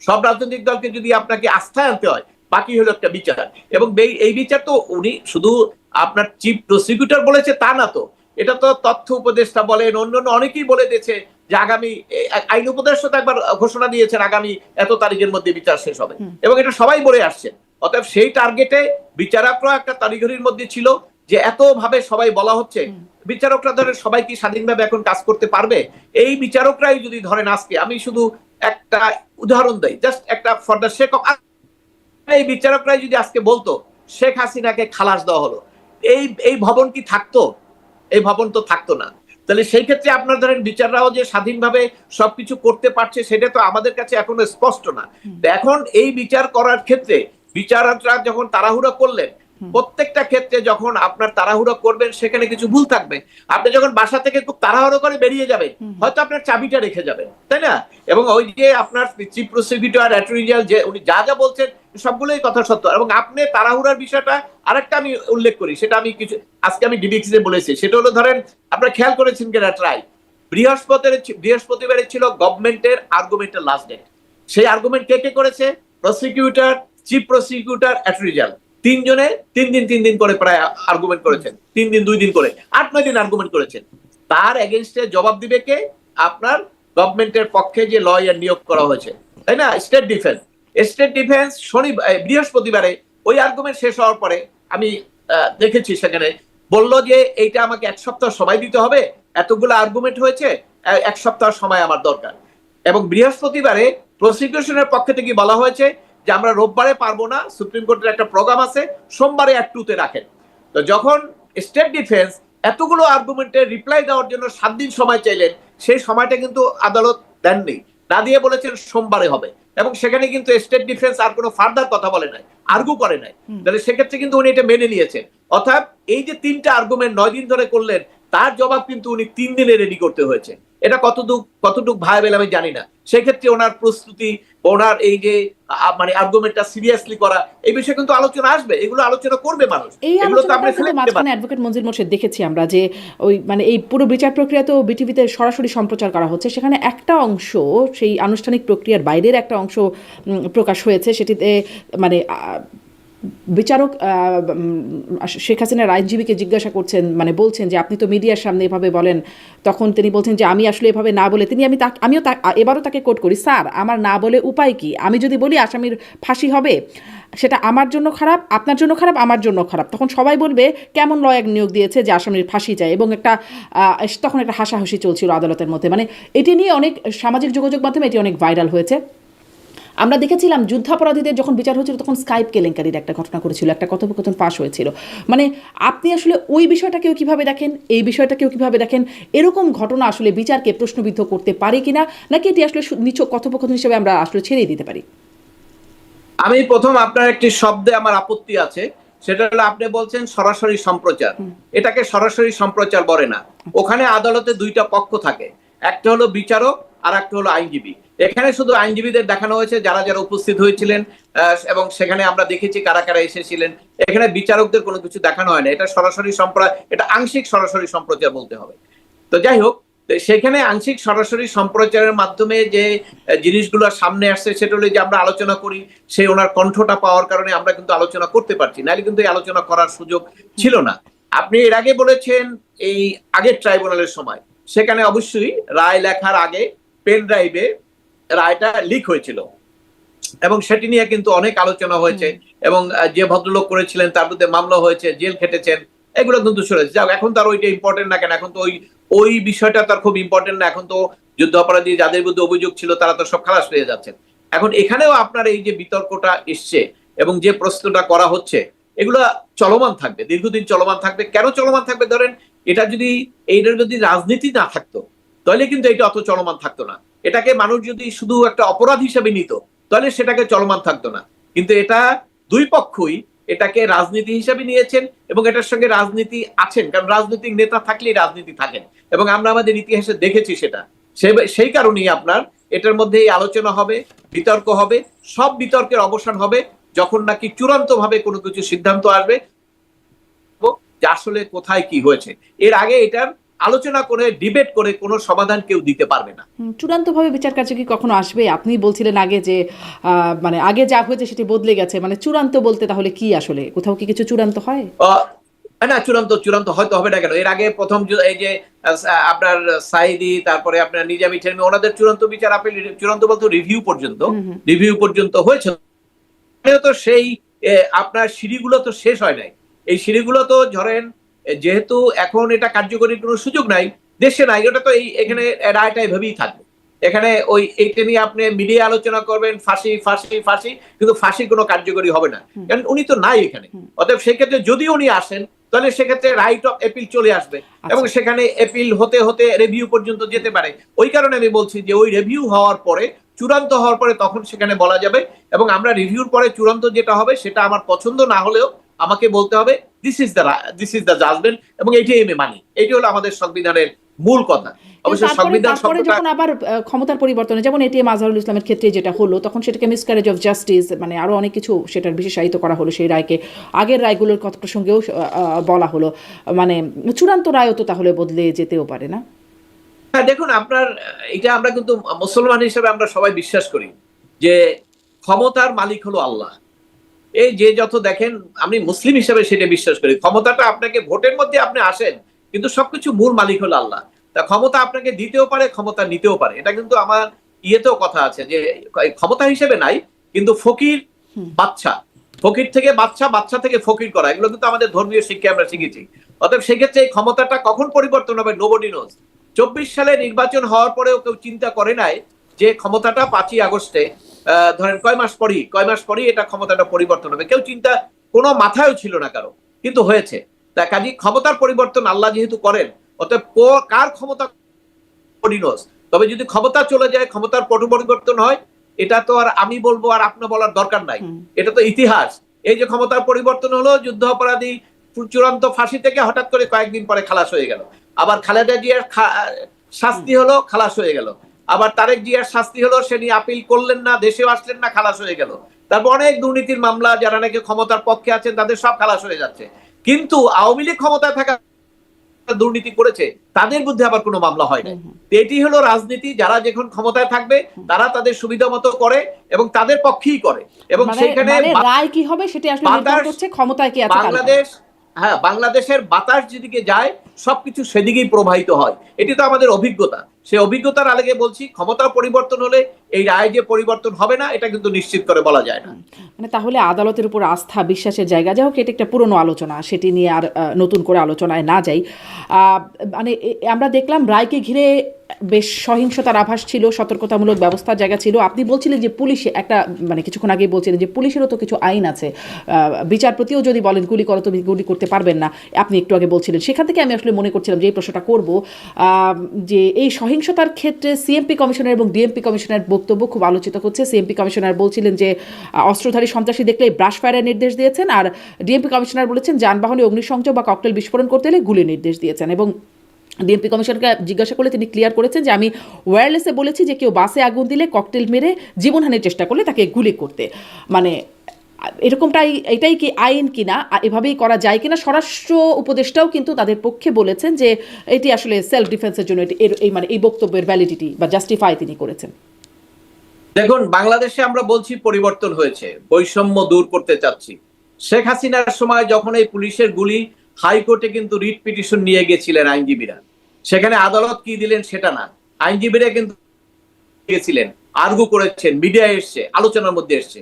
সব রাজনৈতিক দলকে যদি আপনাকে আস্থায় আনতে হয়, বাকি হলো একটা বিচার। এবং এই বিচার তো উনি শুধু আপনার চিফ প্রসিকিউটর বলেছে তা না, তো এটা তো তথ্য উপদেষ্টা বলেন, অন্যান্য অনেকেই বলে দিয়েছে যে আগামী আইন উপদেষ্টা তো একবার ঘোষণা দিয়েছেন আগামী এত তারিখের মধ্যে বিচার শেষ হবে, এবং এটা সবাই বলে আসছেন। অতএব সেই টার্গেটে বিচারকরা একটা তারিখের মধ্যে ছিল, যে এত ভাবে সবাই বলা হচ্ছে বিচারকরা ধরেন সবাই কি স্বাধীনভাবে এখন কাজ করতে পারবে? এই বিচারকরাই যদি ধরেন আজকে, আমি শুধু একটা উদাহরণ দেই, জাস্ট একটা ফর দ্য সেক অফ, এই বিচারকরাই যদি আজকে বলতো শেখ হাসিনাকে খালাস দেওয়া হলো, এই ভবন কি থাকতো? এই ভবন তো থাকতো না। তাহলে সেই ক্ষেত্রে আপনার ধরেন বিচাররাও যে স্বাধীনভাবে সবকিছু করতে পারছে সেটা তো আমাদের কাছে এখনো স্পষ্ট না। এখন এই বিচার করার ক্ষেত্রে বিচারকরা যখন তাড়াহুড়ো করলেন, প্রত্যেকটা ক্ষেত্রে যখন আপনার তাড়াহুড়ো করবেন সেখানে কিছু ভুল থাকবে। আপনি যখন বাসা থেকে খুব তাড়াহুড়ো করে বেরিয়ে যাবেন, হয়তো আপনার চাবিটা রেখে যাবেন, তাই না? এবং ওই যে আপনার চিফ প্রসিকিউটর, অ্যাটর্নি জেনারেল যে উনি যা যা বলছেন সবগুলোই কথা সত্য। এবং আপনি তাড়াহুড়ার বিষয়টা আরেকটা আমি উল্লেখ করি, সেটা আমি কিছু আজকে আমি ডিবিসিতে বলেছি, সেটা হলো ধরেন আপনারা খেয়াল করেছেন কিনা ট্রাই, বৃহস্পতিবারে ছিল গভর্নমেন্টের আর্গুমেন্টের লাস্ট ডেট। সেই আর্গুমেন্ট কে কে করেছে? Prosecutor, chief prosecutor, attorney general, তিনজনে 3 দিন করে প্রায় আর্গুমেন্ট করেছেন, 3 দিন 2 দিন করে 8-9 দিন আর্গুমেন্ট করেছেন। তার এগেইনস্টে জবাব দিবে কে? আপনার গভর্নমেন্টের পক্ষে যে লয়ার নিয়োগ করা হয়েছে, তাই না? স্টেট ডিফেন্স বৃহস্পতিবারে ওই আর্গুমেন্ট শেষ হওয়ার পরে আমি দেখেছি সেখানে বলল যে এইটা আমাকে 1 সপ্তাহ সময় দিতে হবে, এতগুলো আর্গুমেন্ট হয়েছে, 1 সপ্তাহ সময় আমার দরকার। এবং বৃহস্পতিবারে প্রসিকিউশনের পক্ষ থেকে বলা হয়েছে যে আমরা রোববারে পারবো না, সুপ্রিম কোর্টের একটা প্রোগ্রাম আছে, সোমবারে 1-2-তে রাখেন। তো যখন স্টেট ডিফেন্স এতগুলো আর্গুমেন্টের রিপ্লাই দেওয়ার জন্য 7 দিন সময় চাইলেন, সেই সময়টা কিন্তু আদালত দেননি, না দিয়ে বলেছেন সোমবারে হবে। এবং সেখানে কিন্তু স্টেট ডিফেন্স আর কোনো ফার্দার কথা বলে নাই, আর্গু করে নাই। তাহলে সেক্ষেত্রে কিন্তু উনি এটা মেনে নিয়েছেন। অর্থাৎ এই যে 3টা আর্গুমেন্ট 9 দিন ধরে করলেন, তার জবাব কিন্তু উনি 3 দিনে রেডি করতে হয়েছে। এটা কতটুকু ভাইবেল আমি জানি না। সেক্ষেত্রে ওনার প্রস্তুতি, ওনার এই যে মানে আর্গুমেন্টটা সিরিয়াসলি করা, এই বিষয়ে কিন্তু আলোচনা আসবে, এগুলো আলোচনা করবে মানুষ। এই এগুলো তো আপনি আলোচনাটা মাঝখানে অ্যাডভোকেট মনজির মোর্শেদ দেখেছি আমরা যে ওই মানে এই পুরো বিচার প্রক্রিয়া তো বিটিভিতে সরাসরি সম্প্রচার করা হচ্ছে, সেখানে একটা অংশ সেই আনুষ্ঠানিক প্রক্রিয়ার বাইরের একটা অংশ প্রকাশ হয়েছে, সেটিতে মানে বিচারক শেখ হাসিনার আইনজীবীকে জিজ্ঞাসা করছেন, মানে বলছেন যে আপনি তো মিডিয়ার সামনে এভাবে বলেন, তখন তিনি বলছেন যে আমি আসলে এভাবে না বলে আমিও এবারও তাকে কোট করি, স্যার আমার না বলে উপায় কি? আমি যদি বলি আসামির ফাঁসি হবে, সেটা আমার জন্য খারাপ, আপনার জন্য খারাপ, আমার জন্য খারাপ। তখন সবাই বলবে কেমন লয়ার নিয়োগ দিয়েছে যে আসামির ফাঁসি যায়, এবং তখন একটা হাসাহাসি চলছিল আদালতের মধ্যে। মানে এটি নিয়ে অনেক সামাজিক যোগাযোগ মাধ্যমে এটি অনেক ভাইরাল হয়েছে। আমরা দেখেছিলাম যুদ্ধাপরাধীদের যখন বিচার হয়েছিল তখন স্কাইপ কেলেঙ্কারির একটা ঘটনা করেছিল, একটা কথোপকথন ফাঁস হয়েছিল। মানে আপনি আসলে ওই বিষয়টাকেও কিভাবে দেখেন, এই বিষয়টাকেও কিভাবে দেখেন? এরকম ঘটনা আসলে বিচারকে প্রশ্নবিদ্ধ করতে পারে কিনা, নাকি এটি আসলে নিছক কথোপকথন হিসেবে আমরা আসলে ছেড়ে দিতে পারি? আমি প্রথম আপনার একটি শব্দে আমার আপত্তি আছে, সেটা হলো আপনি বলছেন সরাসরি সম্প্রচার। এটাকে সরাসরি সম্প্রচার বলে না। ওখানে আদালতে 2টা পক্ষ থাকে, একটা হলো বিচারক আর একটা হলো আইনজীবী। এখানে শুধু আইনজীবীদের দেখানো হয়েছে যারা যারা উপস্থিত হয়েছিলেন, এবং সেখানে আমরা দেখেছি কারা কারা এসেছিলেন। এখানে বিচারকদের কোনো কিছু দেখানো হয় না। এটা সরাসরি এটা আংশিক সরাসরি সম্প্রচার বলতে হবে। তো যাই হোক, সেখানে আংশিক সরাসরি সম্প্রচারের মাধ্যমে যে জিনিসগুলো সামনে আসছে সেটা হলো যে আমরা আলোচনা করি, সেই ওনার কণ্ঠটা পাওয়ার কারণে আমরা কিন্তু আলোচনা করতে পারছি, নাহলে কিন্তু এই আলোচনা করার সুযোগ ছিল না। আপনি এর আগে বলেছেন এই আগের ট্রাইব্যুনালের সময়, সেখানে অবশ্যই রায় লেখার আগে পেন ড্রাইভে রায়টা লিক হয়েছিল, এবং সেটি নিয়ে কিন্তু অনেক আলোচনা হয়েছে, এবং যে ভদ্রলোক করেছিলেন তার বিরুদ্ধে মামলা হয়েছে, জেল খেটেছেন, এগুলো কিন্তু শুনেছি। যাও, এখন তার ওইটা ইম্পর্টেন্ট না কেন, এখন তো ওই বিষয়টা তার খুব ইম্পর্টেন্ট না। এখন তো যুদ্ধ অপরাধী যাদের বিরুদ্ধে অভিযোগ ছিল তারা তো সব খালাস পেয়ে যাচ্ছেন। এখন এখানেও আপনার এই যে বিতর্কটা এসছে এবং যে প্রশ্নটা করা হচ্ছে, এগুলো চলমান থাকবে, দীর্ঘদিন চলমান থাকবে। কেন চলমান থাকবে? ধরেন এইটার যদি রাজনীতি না থাকতো তাহলে কিন্তু এটা অত চলমান থাকতো না। এটাকে মানুষ যদি শুধু একটা অপরাধ হিসেবে নিত তাহলে সেটাকে চলমান থাকতো না। কিন্তু এটা দুই পক্ষই এটাকে রাজনীতি হিসাবে নিয়েছেন এবং এটার সঙ্গে রাজনীতি আছেন, কারণ রাজনৈতিক নেতা থাকলেই রাজনীতি থাকেন এবং আমরা আমাদের ইতিহাসে দেখেছি সেটা। সেই কারণেই আপনার এটার মধ্যে আলোচনা হবে, বিতর্ক হবে, সব বিতর্কের অবসান হবে যখন নাকি চূড়ান্ত ভাবে কোনো কিছু সিদ্ধান্ত আসবে যে আসলে কোথায় কি হয়েছে। এর আগে এটার আলোচনা করে ডিবেট করে কোনো সমাধান কেউ দিতে পারবে না। চূড়ান্তভাবে বিচার কার্য কি কখনো আসবে? আপনি বলছিলেন আগে যে মানে আগে যা হয়েছে সেটি বদলে গেছে, মানে চূড়ান্ত বলতে তাহলে কি আসলে কোথাও কি কিছু চূড়ান্ত হয়? না, চূড়ান্ত হয়তো হবে না কেন। এর আগে প্রথম এই যে আপনার সাইদি, তারপরে আপনার নিজামী ছেড়ে ওনাদের চূড়ান্ত বিচার আপিল, চূড়ান্ত বলতে রিভিউ পর্যন্ত হয়েছে। তো সেই আপনার সিঁড়িগুলো তো শেষ হয় নাই। এই সিঁড়িগুলো তো ধরেন যেহেতু এখন এটা কার্যকরী কোনো সুযোগ নাই দেশে নাই, ওটা তো এখানে রায়টা এভাবেই থাকবে। এখানে ওই এইটা নিয়ে আপনি মিডিয়া আলোচনা করবেন ফাঁসি ফাঁসি ফাঁসি, কিন্তু ফাঁসি কোনো কার্যকরী হবে না, কারণ উনি তো নাই এখানে। অতএব সেক্ষেত্রে যদি উনি আসেন তাহলে সেক্ষেত্রে রাইট অফ এপিল চলে আসবে এবং সেখানে এপিল হতে হতে রিভিউ পর্যন্ত যেতে পারে। ওই কারণে আমি বলছি যে ওই রিভিউ হওয়ার পরে, চূড়ান্ত হওয়ার পরে তখন সেখানে বলা যাবে এবং আমরা রিভিউর পরে চূড়ান্ত যেটা হবে সেটা আমার পছন্দ না হলেও আমাকে বলতে হবে দিস ইজ দ্য জাজমেন্ট এবং এইটাই আমি মানি। এইটি হলো আমাদের সংবিধানের মূল কথা। অবশ্যই সংবিধান তারপরে যখন আবার ক্ষমতার পরিবর্তনে, যেমন এটিএম আজহারুল ইসলামের ক্ষেত্রে যেটা হলো, তখন সেটাকে মিসক্যারেজ অফ জাস্টিস, মানে আরো অনেক কিছু সেটার বিশেষায়িত করা হলো সেই রায়কে। আগের রায়গুলোর কথা প্রসঙ্গেও বলা হলো, মানে চূড়ান্ত রায়ও তো তাহলে বদলে যেতেও পারে না? হ্যাঁ, দেখুন আপনার এটা আমরা কিন্তু মুসলমান হিসেবে আমরা সবাই বিশ্বাস করি যে ক্ষমতার মালিক হলো আল্লাহ। এই যে যত দেখেন, আমি মুসলিম হিসেবে সেটা বিশ্বাস করি। ক্ষমতাটা আপনাকে ভোটের মধ্যে আপনি আসেন, কিন্তু সবকিছু মূল মালিক হলো আল্লাহ। তা ক্ষমতা আপনাকে দিতেও পারে, ক্ষমতা নিতেও পারে। এটা কিন্তু আমার ইয়েতেও কথা আছে যে ক্ষমতা হিসেবে নাই, কিন্তু ফকির বাচ্চা, ফকির থেকে বাচ্চা, বাচ্চা থেকে ফকির করা, এগুলো কিন্তু আমাদের ধর্মীয় শিক্ষায় আমরা শিখেছি। অতএব সেক্ষেত্রে এই ক্ষমতাটা কখন পরিবর্তন হবে নোবডি নোজ। 24 সালে নির্বাচন হওয়ার পরেও কেউ চিন্তা করে নাই যে ক্ষমতাটা 5ই আগস্টে ধরেন কয় মাস পরই এটা ক্ষমতাটা পরিবর্তন হবে। কেউ চিন্তা কোনো মাথায়ও ছিল না কারো, কিন্তু হয়েছে। তা কাজী ক্ষমতার পরিবর্তন আল্লাহ যেহেতু করেন, অতএব কার ক্ষমতা পরিণত। তবে যদি ক্ষমতা চলে যায়, ক্ষমতার পরিবর্তন হয়, এটা তো আর আমি বলবো আর আপনার বলার দরকার নাই, এটা তো ইতিহাস। এই যে ক্ষমতার পরিবর্তন হলো, যুদ্ধ অপরাধী চূড়ান্ত ফাঁসি থেকে হঠাৎ করে কয়েকদিন পরে খালাস হয়ে গেল। আবার খালেদা জিয়ার শাস্তি হলো, খালাস হয়ে গেল। আবার তারেক জিয়ার শাস্তি হলো, সে নিয়ে আপিল করলেন না, দেশেও আসলেন না, খালাস হয়ে গেল। তারপর অনেক দুর্নীতির মামলা, যারা নাকি ক্ষমতার পক্ষে আছেন তাদের সব খালাস হয়ে যাচ্ছে। কিন্তু আওয়ামী লীগ ক্ষমতায় থাকা দুর্নীতি করেছে তাদের বিরুদ্ধে আবার কোনো মামলা হয় না। এটি হলো রাজনীতি। যারা যখন ক্ষমতায় থাকবে তারা তাদের সুবিধা মতো করে এবং তাদের পক্ষেই করে এবং সেখানে রায় কি হবে সেটা আসলে নির্ভর করছে ক্ষমতায় কে আছে। বাংলাদেশের বাতাস যেদিকে যায় সবকিছু সেদিকেই প্রবাহিত হয়। এটি তো আমাদের অভিজ্ঞতা। সেই অভিজ্ঞতার আলোকে বলছি, ক্ষমতার পরিবর্তন হলে এই রায় যে পরিবর্তন হবে না এটা কিন্তু নিশ্চিত করে বলা যায় না। মানে তাহলে আদালতের উপর আস্থা, বিশ্বাসের জায়গা, যাই হোক এটা একটা পুরনো আলোচনা, সেটি নিয়ে আর নতুন করে আলোচনায় না যাই। মানে আমরা দেখলাম রায়কে ঘিরে বেশ সহিংসতার আভাস ছিল, সতর্কতামূলক ব্যবস্থার জায়গা ছিল। আপনি বলছিলেন যে পুলিশে একটা, মানে কিছুক্ষণ আগে বলছিলেন যে পুলিশেরও তো কিছু আইন আছে, বিচারপতিও যদি বলেন গুলি করো তুমি গুলি করতে পারবেন না, আপনি একটু আগে বলছিলেন। সেখান থেকে আমি আসলে মনে করছিলাম যে এই প্রশ্নটা করব, যে এই সহিংসতার ক্ষেত্রে সিএমপি কমিশনার এবং ডিএমপি কমিশনার বক্তব্য খুব আলোচিত হচ্ছে। সিএমপি কমিশনার বলছিলেন যে অস্ত্রধারী সন্ত্রাসী দেখলে ব্রাশ ফায়ারের নির্দেশ দিয়েছেন, আর ডিএমপি কমিশনার বলেছেন যানবাহনে অগ্নিসংযোগ বা ককটেল বিস্ফোরণ করতে হলে গুলির নির্দেশ দিয়েছেন। এবং ডিএমপি কমিশনকে জিজ্ঞাসা করলে তিনি ক্লিয়ার করেছেন যে আমি ওয়্যারলেসে বলেছি যে কেউ বাসে আগুন দিলে ককটেল মেরে জীবনহানির চেষ্টা করলে তাকে গুলি করতে। মানে এরকমটাই, এটাই কি আইন কিনা, এভাবেই করা যায় কিনা? স্বরাষ্ট্র উপদেষ্টাও কিন্তু তাদের পক্ষে বলেছেন যে এটি আসলে সেলফ ডিফেন্সের জন্য এই বক্তব্যের ভ্যালিডিটি বা জাস্টিফাই তিনি করেছেন। দেখুন, বাংলাদেশে আমরা বলছি পরিবর্তন হয়েছে, বৈষম্য দূর করতে চাচ্ছি। শেখ হাসিনার সময় যখন এই পুলিশের গুলি, হাইকোর্টে কিন্তু রিট পিটিশন নিয়ে গেছিলেন আইনজীবীরা। সেখানে আদালত কি দিলেন সেটা না, আইনজীবীরা কিন্তু গেছিলেন, আর্গু করেছেন, মিডিয়া এসছে, আলোচনার মধ্যে এসছে।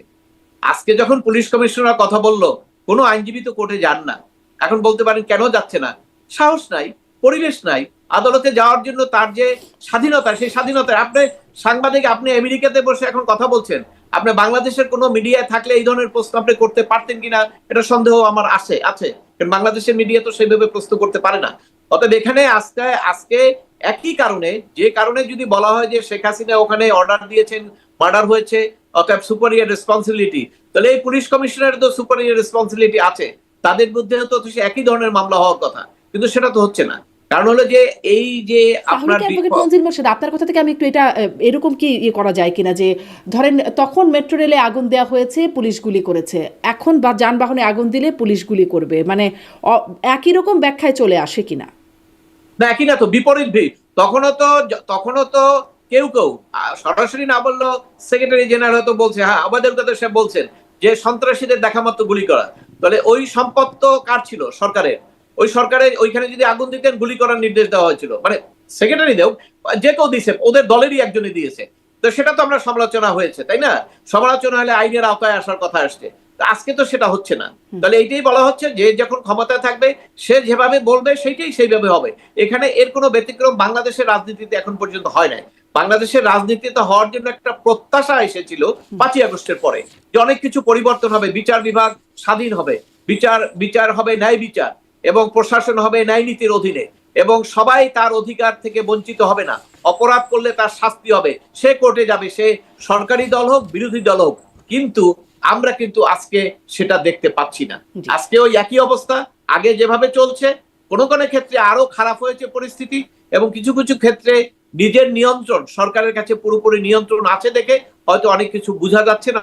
আজকে যখন পুলিশ কমিশনার কথা বললো, কোনো আইনজীবী তো কোর্টে যান না। এখন বলতে পারেন কেন যাচ্ছে না? সাহস নাই, পরিবেশ নাই আদালতে যাওয়ার জন্য। তার যে স্বাধীনতা, সেই স্বাধীনতা, আপনি সাংবাদিক, আপনি আমেরিকাতে বসে এখন কথা বলছেন, আপনি বাংলাদেশের কোনো মিডিয়ায় থাকলে এই ধরনের প্রশ্ন আপনি করতে পারতেন কিনা এটা সন্দেহ আমার আছে। কারণ বাংলাদেশের মিডিয়া তো সেইভাবে প্রশ্ন করতে পারে না। অতএব এখানে আজকে একই কারণে, যে কারণে যদি বলা হয় যে শেখ হাসিনা ওখানে অর্ডার দিয়েছেন, মার্ডার হয়েছে, অতএব সুপারিয়র রেসপন্সিবিলিটি, তাহলে এই পুলিশ কমিশনারের তো সুপারিয়র রেসপন্সিবিলিটি আছে, তাদের মধ্যে তো একই ধরনের মামলা হওয়ার কথা, কিন্তু সেটা তো হচ্ছে না। কারণ হলো যে এই যে তাহলে আপনার কি অ্যাডভোকেট মনজিল মোরশেদ, আপনার কথা থেকে আমি একটু এটা এরকম কি করা যায় কিনা যে ধরেন তখন মেট্রো রেলে আগুন দেওয়া হয়েছে, পুলিশ গুলি করেছে, এখন বা যানবাহনে আগুন দিলে পুলিশ গুলি করবে, মানে একই রকম ব্যাখ্যায় চলে আসে কিনা? না, একই না তো, বিপরীত ভিড়। তখনও তো কেউ কেউ সরাসরি না বললেও সেক্রেটারি জেনারেল তো বলছে, হ্যাঁ আমাদের কথা সে বলছেন যে সন্ত্রাসীদের দেখা মাত্র গুলি করা। তাহলে ওই সম্পদ তো কার ছিল? সরকারের। ওই সরকারের ওইখানে যদি আগুন দিতেন গুলি করার নির্দেশ দেওয়া হয়েছিল, মানে সেক্রেটারি দেও, যে কেউ দিয়েছে, ওদের দলেরই একজনই দিয়েছে। তো সেটা তো আমরা সমালোচনা হয়েছে, তাই না? সমালোচনা হলে আইনের আওতায় আসার কথা আসছে, আজকে তো সেটা হচ্ছে না। তাহলে এইটাই বলা হচ্ছে যে যখন ক্ষমতায় থাকবে সে যেভাবে বলবে সেইটাই সেইভাবে হবে। এখানে এর কোনো ব্যতিক্রম বাংলাদেশের রাজনীতিতে এখন পর্যন্ত হয় নাই। বাংলাদেশের রাজনীতিতে হওয়ার জন্য একটা প্রত্যাশা এসেছিল 5ই আগস্টের পরে, যে অনেক কিছু পরিবর্তন হবে, বিচার বিভাগ স্বাধীন হবে, বিচার হবে ন্যায় বিচার, এবং প্রশাসন হবে ন্যায় নীতির অধীনে, এবং সবাই তার অধিকার থেকে বঞ্চিত হবে না, অপরাধ করলে তার শাস্তি হবে, সে কোর্টে যাবে, সে সরকারি দল হোক বিরোধী দল হোক। কিন্তু আমরা কিন্তু আজকে সেটা দেখতে পাচ্ছি না। আজকে ওই একই অবস্থা, আগে যেভাবে চলছে, কোনো কোনো ক্ষেত্রে আরো খারাপ হয়েছে পরিস্থিতি, এবং কিছু কিছু ক্ষেত্রে নিজের নিয়ন্ত্রণ, সরকারের কাছে পুরোপুরি নিয়ন্ত্রণ আছে দেখে হয়তো অনেক কিছু বোঝা যাচ্ছে না।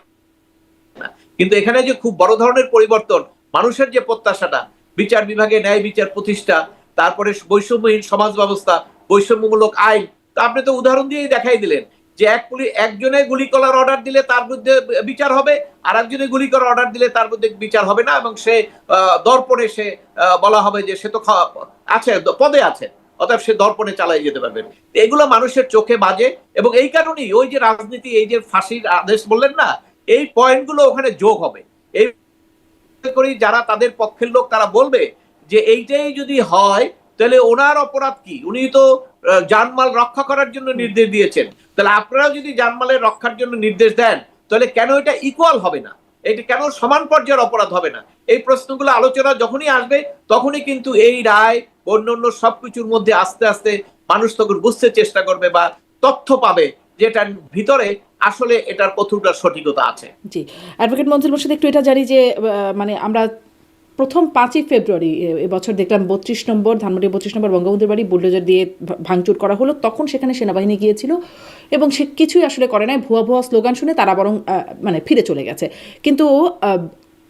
কিন্তু এখানে যে খুব বড় ধরনের পরিবর্তন, মানুষের যে প্রত্যাশাটা, বিচার বিভাগে ন্যায় বিচার প্রতিষ্ঠা, তারপরে বৈষম্যহীন সমাজ ব্যবস্থা, বৈষম্যমূলক আইন, তো আপনি তো উদাহরণ দিয়েই দেখাই দিলেন যে একজনে গুলি করার অর্ডার দিলে তার বিরুদ্ধে বিচার হবে, আর একজনে গুলি করার অর্ডার দিলে তার বিরুদ্ধে বিচার হবে না, এবং সে দর্পণে সে বলা হবে যে সে তো আছে, পদে আছে, অতএব সে দর্পণে চালাই যেতে পারবেন। এগুলো মানুষের চোখে বাজে, এবং এই কারণেই ওই যে রাজনীতি, এই যে ফাঁসির আদেশ বললেন না, এই পয়েন্টগুলো ওখানে যোগ হবে। এই করি যারা তাদের পক্ষের লোক, তারা বলবে যে এইটাই যদি হয় তাহলে ওনার অপরাধ কি? উনি তো জানমাল রক্ষা করার জন্য নির্দেশ দিয়েছেন, তাহলে আপনারাও যদি জানমালের রক্ষার জন্য নির্দেশ দেন, তাহলে কেন এটা ইকুয়াল হবে না? এটা কেন সমান পর্যায়ের অপরাধ হবে না? এই প্রশ্নগুলো আলোচনা যখনই আসবে, তখনই কিন্তু এই রায় অন্যান্য সবকিছুর মধ্যে আস্তে আস্তে মানুষ তখন বুঝতে চেষ্টা করবে বা তথ্য পাবে যেটার ভিতরে আসলে এটার কতটা সঠিকতা আছে। জি, অ্যাডভোকেট মনজিল মোরশেদ, একটু এটা জানি যে মানে আমরা প্রথম 5ই ফেব্রুয়ারি এবছর দেখলাম 32 নম্বর ধানমন্ডি 32 নম্বর বঙ্গবন্ধুর বাড়ি বুলডোজার দিয়ে ভাঙচুর করা হলো। তখন সেখানে সেনাবাহিনী গিয়েছিল এবং সে কিছুই আসলে করে নাই, ভুয়া ভুয়া স্লোগান শুনে তারা বরং মানে ফিরে চলে গেছে। কিন্তু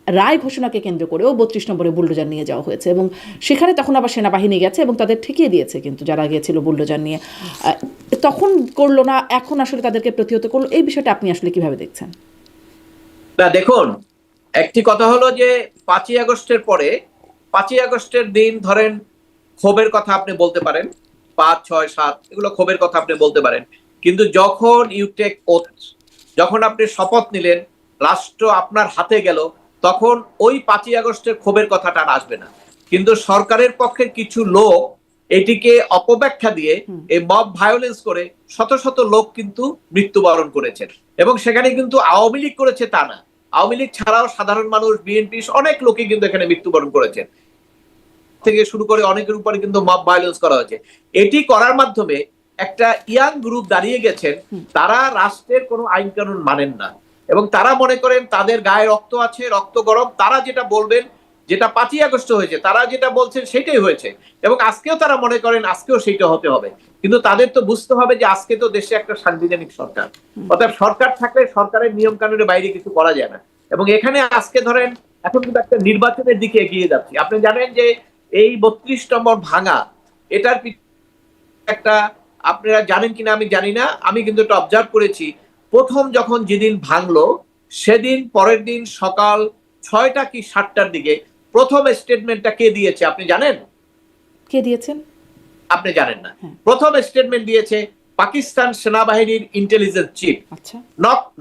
রায় ঘোষণাকে কেন্দ্র করেও 32 নম্বরে বুলডোজার নিয়ে যাওয়া হয়েছে, এবং সেখানে তখন আবার সেনাবাহিনী গেছে এবং তাদের ঠেকিয়ে দিয়েছে, কিন্তু যারা গিয়েছিল বুলডোজার নিয়ে তখন করলো না, এখন আসলে তাদেরকে প্রতিহত করলো। এই বিষয়টা আপনি আসলে কিভাবে দেখছেন? না দেখুন, একটি কথা হলো যে 5ই আগস্টের পরে, 5ই আগস্টের দিন ধরেন ক্ষোভের কথা আপনি বলতে পারেন, 5, 6, 7 এগুলো ক্ষোভের কথা আপনি বলতে পারেন, কিন্তু যখন ইউ টেক ওথ, যখন আপনি শপথ নিলেন, রাষ্ট্র আপনার হাতে গেল, তখন ওই 5ই আগস্টের ক্ষোভের কথাটা আর আসবে না। কিন্তু সরকারের পক্ষে কিছু লোক এটিকে অপব্যাখ্যা দিয়ে এই মব ভায়োলেন্স করে শত শত লোক কিন্তু মৃত্যুবরণ করেছেন, এবং সেখানে কিন্তু আওয়ামী লীগ করেছে তা না, আওয়ামী লীগ ছাড়াও সাধারণ মানুষ, বিএনপি, অনেক লোকই কিন্তু এখানে মৃত্যুবরণ করেছেন, থেকে শুরু করে অনেকের উপরে কিন্তু মব ভায়োলেন্স করা হয়েছে। এটি করার মাধ্যমে একটা ইয়াং গ্রুপ দাঁড়িয়ে গেছেন, তারা রাষ্ট্রের কোনো আইন কানুন মানেন না, এবং তারা মনে করেন তাদের গায়ে রক্ত আছে, রক্ত গরম, তারা যেটা বলবেন, যেটা 5ই আগস্ট হয়েছে, তারা যেটা বলছেন সেটাই হয়েছে, এবং আজকেও তারা মনে করেন আজকেও সেইটা হতে হবে। কিন্তু তাদের তো বুঝতে হবে যে আজকে তো দেশে একটা সাংবিধানিক সরকার, অর্থাৎ সরকার থাকলে সরকারের নিয়ম কানুনের বাইরে কিছু করা যায় না। এবং এখানে আজকে ধরেন এখন কিন্তু একটা নির্বাচনের দিকে এগিয়ে যাচ্ছি। আপনি জানেন যে এই 32 নম্বর ভাঙা, এটার একটা, আপনারা জানেন কিনা আমি জানি না, আমি কিন্তু এটা অবজার্ভ করেছি, প্রথম যখন যেদিন ভাঙলো সেদিন পরের দিন সকাল 6টা কি 7টার দিকে প্রথম স্টেটমেন্টটা কে দিয়েছে আপনি জানেন? কে দিয়েছেন? আপনি জানেন না? প্রথম স্টেটমেন্ট দিয়েছে পাকিস্তান সেনাবাহিনীর ইন্টেলিজেন্স চিফ, আচ্ছা,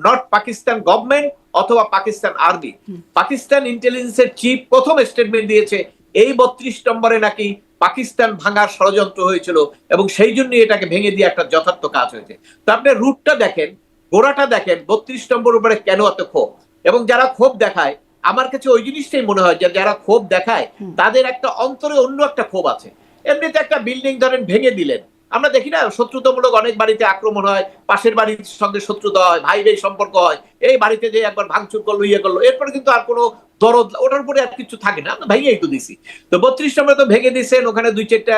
নট পাকিস্তান গভর্নমেন্ট অথবা পাকিস্তান আর্মি, পাকিস্তান ইন্টেলিজেন্সের চিফ প্রথম স্টেটমেন্ট দিয়েছে এই 32 নম্বরে নাকি পাকিস্তান ভাঙার ষড়যন্ত্র হয়েছিল, এবং সেই জন্য এটাকে ভেঙে দিয়ে একটা যথার্থ কাজ হয়েছে। তো আপনি রুটটা দেখেন, গোড়াটা দেখেন, 32 নম্বর উপরে কেন এত ক্ষোভ, এবং যারা ক্ষোভ দেখায়, আমার কাছে ওই জিনিসটাই মনে হয় যে যারা ক্ষোভ দেখায় তাদের একটা অন্তরে অন্য একটা ক্ষোভ আছে। এমনিতে একটা বিল্ডিং ধরেন ভেঙে দিলেন, আমরা দেখি না শত্রুতামূলক অনেক বাড়িতে আক্রমণ হয়, পাশের বাড়ির সঙ্গে শত্রুতা হয়, ভাই ভাই সম্পর্ক হয়, এই বাড়িতে যে একবার ভাঙচুর করলো ইয়ে করলো, এরপরে কিন্তু আর কোনো দরদ ওটার উপরে আর কিছু থাকে না, আমরা ভেঙেই তো দিছি। তো 32 নম্বরে তো ভেঙে দিচ্ছেন, ওখানে 2-4টা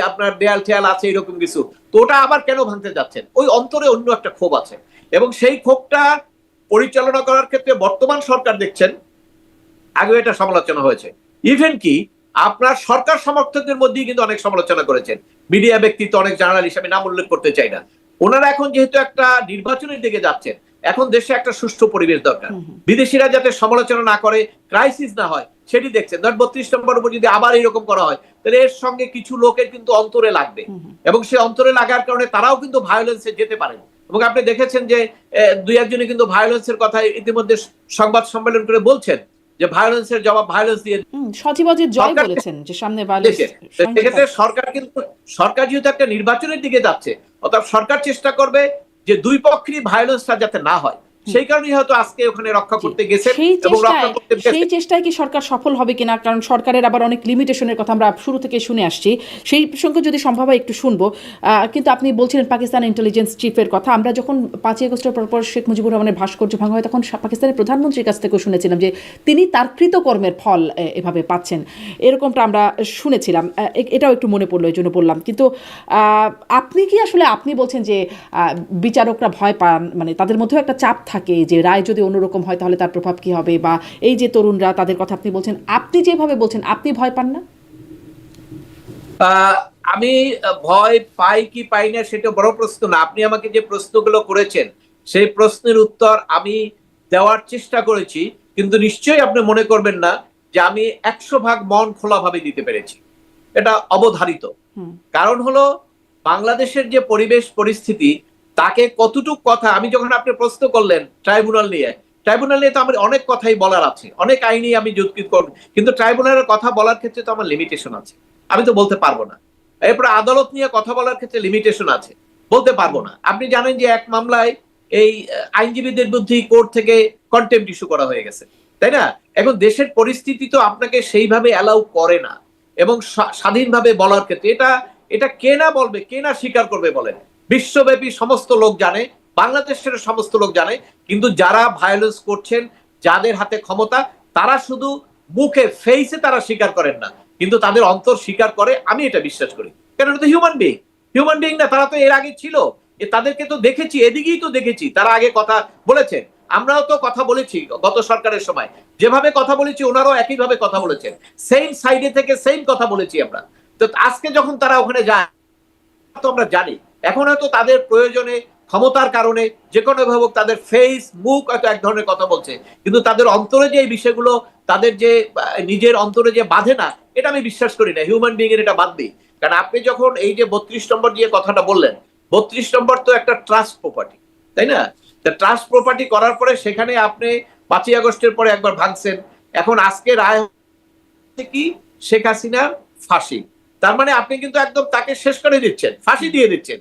আপনার দেয়াল টেয়াল আছে এরকম কিছু, তো ওটা আবার কেন ভাঙতে যাচ্ছেন? ওই অন্তরে অন্য একটা ক্ষোভ আছে, এবং সেই ক্ষোভটা পরিচালনা করার ক্ষেত্রে বর্তমান সরকার দেখছেন, আগেও এটা সমালোচনা হয়েছে, ইভেন কি আপনার সরকার সমর্থকদের মধ্যেই কিন্তু অনেক সমালোচনা করেছেন, মিডিয়া ব্যক্তিত্ব অনেক জার্নালিস্ট, আমি নাম উল্লেখ করতে চাই না। ওনারা এখন যেহেতু একটা নির্বাচনের দিকে যাচ্ছেন, এখন দেশে একটা সুষ্ঠু পরিবেশ দরকার, বিদেশিরা যাতে সমালোচনা না করে, ক্রাইসিস না হয় সেটি দেখছেন। ধর 32 নম্বর উপর যদি আবার এরকম করা হয়, তাহলে এর সঙ্গে কিছু লোকের কিন্তু অন্তরে লাগবে, এবং সে অন্তরে লাগার কারণে তারাও কিন্তু ভায়োলেন্সে যেতে পারেন। এবং আপনি দেখেছেন যে 2-1 জনে কিন্তু ভায়োলেন্সের কথা ইতিমধ্যে সংবাদ সম্মেলন করে বলছেন যে ভায়োলেন্সের জবাব ভায়োলেন্স দিয়ে সজীবজের জয় সরকার বলেছেন যে সামনে ভায়োলেন্স। সেক্ষেত্রে সরকার যেহেতু একটা নির্বাচনের দিকে যাচ্ছে, অর্থাৎ সরকার চেষ্টা করবে যে দুই পক্ষেরই ভায়োলেন্সটা যাতে না হয়, সেই কারণেই হয়তো আজকে ওখানে রক্ষা করতে গেছে এবং রক্ষা করতে সেই চেষ্টায় কি সরকার সফল হবে কিনা, কারণ সরকারের আবার অনেক লিমিটেশনের কথা আমরা শুরু থেকে শুনে আসছি, সেই প্রসঙ্গে যদি সম্ভব হয় একটু শুনবো। কিন্তু আপনি বলছিলেন পাকিস্তান ইন্টেলিজেন্স চিফের কথা। আমরা যখন 5ই আগস্টের পরপর শেখ মুজিবুর রহমানের ভাস্কর্য ভাঙা হয়, তখন পাকিস্তানের প্রধানমন্ত্রীর কাছ থেকেও শুনেছিলাম যে তিনি তার কৃতকর্মের ফল এভাবে পাচ্ছেন, এরকমটা আমরা শুনেছিলাম। এটাও একটু মনে পড়লো, এই জন্য বললাম। কিন্তু আপনি কি আসলে, আপনি বলছেন যে বিচারকরা ভয় পান, মানে তাদের মধ্যেও একটা চাপ থাকে যে রায় যদি অন্যরকম হয় তাহলে তার প্রভাব কি হবে, বা এই যে তরুণরা তাদের কথা আপনি বলছেন, আপনি যেভাবে বলছেন, আপনি ভয় পান না? আমি ভয় পাই কি পাই না সেটা বড় প্রশ্ন না। আপনি আমাকে যে প্রশ্নগুলো করেছেন সেই প্রশ্নের উত্তর আমি দেওয়ার চেষ্টা করেছি, কিন্তু নিশ্চয়ই আপনি মনে করবেন না যে আমি 100% মন খোলাভাবে দিতে পেরেছি, এটা অবধারিত। কারণ হলো বাংলাদেশের যে পরিবেশ পরিস্থিতি, তাকে কতটুক কথা, আমি যখন আপনি প্রশ্ন করলেন ট্রাইব্যুনাল নিয়ে তো আমার অনেক কথাই বলার আছে, অনেক আইনি আমি যুক্তি করব, কিন্তু ট্রাইব্যুনালের কথা বলার ক্ষেত্রে তো আমার লিমিটেশন আছে, আমি তো বলতে পারবো না। এরপরে আদালত নিয়ে কথা বলার ক্ষেত্রে লিমিটেশন আছে, বলতে পারবো না। আপনি জানেন যে এক মামলায় এই আইনজীবীদের বিরুদ্ধে কোর্ট থেকে কন্টেম্পট ইস্যু করা হয়ে গেছে, তাই না? এখন দেশের পরিস্থিতি তো আপনাকে সেইভাবে অ্যালাউ করে না, এবং স্বাধীনভাবে বলার ক্ষেত্রে এটা কে না বলবে, কে না স্বীকার করবে বলেন? বিশ্বব্যাপী সমস্ত লোক জানে, বাংলাদেশের সমস্ত লোক জানে, কিন্তু যারা ভায়োলেন্স করছেন, যাদের হাতে ক্ষমতা, তারা শুধু মুখে ফেইসে তারা স্বীকার করেন না, কিন্তু তাদের অন্তর স্বীকার করে, আমি এটা বিশ্বাস করি। কারণ এটা তো হিউম্যান বিং না, তারা তো এর আগে ছিল, তাদেরকে তো দেখেছি, এদিকেই তো দেখেছি তারা আগে কথা বলেছেন, আমরাও তো কথা বলেছি গত সরকারের সময়, যেভাবে কথা বলেছি ওনারাও একইভাবে কথা বলেছেন, সেম সাইডে থেকে সেম কথা বলেছি আমরা। তো আজকে যখন তারা ওখানে যায়, তো আমরা জানি এখন হয়তো তাদের প্রয়োজনে, ক্ষমতার কারণে যে কোনো ভাবে তাদের ফেস মুখ হয়তো এক ধরনের কথা বলছে, কিন্তু তাদের অন্তরে যে এই বিষয়গুলো, তাদের যে নিজের অন্তরে যে বাঁধে না, এটা আমি বিশ্বাস করি না। হিউম্যান বিং এর এটা বাঁধবেই। কারণ আপনি যখন এই যে 32 নম্বর যে কথাটা বললেন, 32 নম্বর তো একটা ট্রাস্ট প্রপার্টি, তাই না? ট্রাস্ট প্রপার্টি করার পরে সেখানে আপনি 5ই আগস্টের পরে একবার ভাঙছেন, এখন আজকে রায় কি শেখ হাসিনার ফাঁসি, তার মানে আপনি কিন্তু একদম তাকে শেষ করে দিচ্ছেন, ফাঁসি দিয়ে দিচ্ছেন।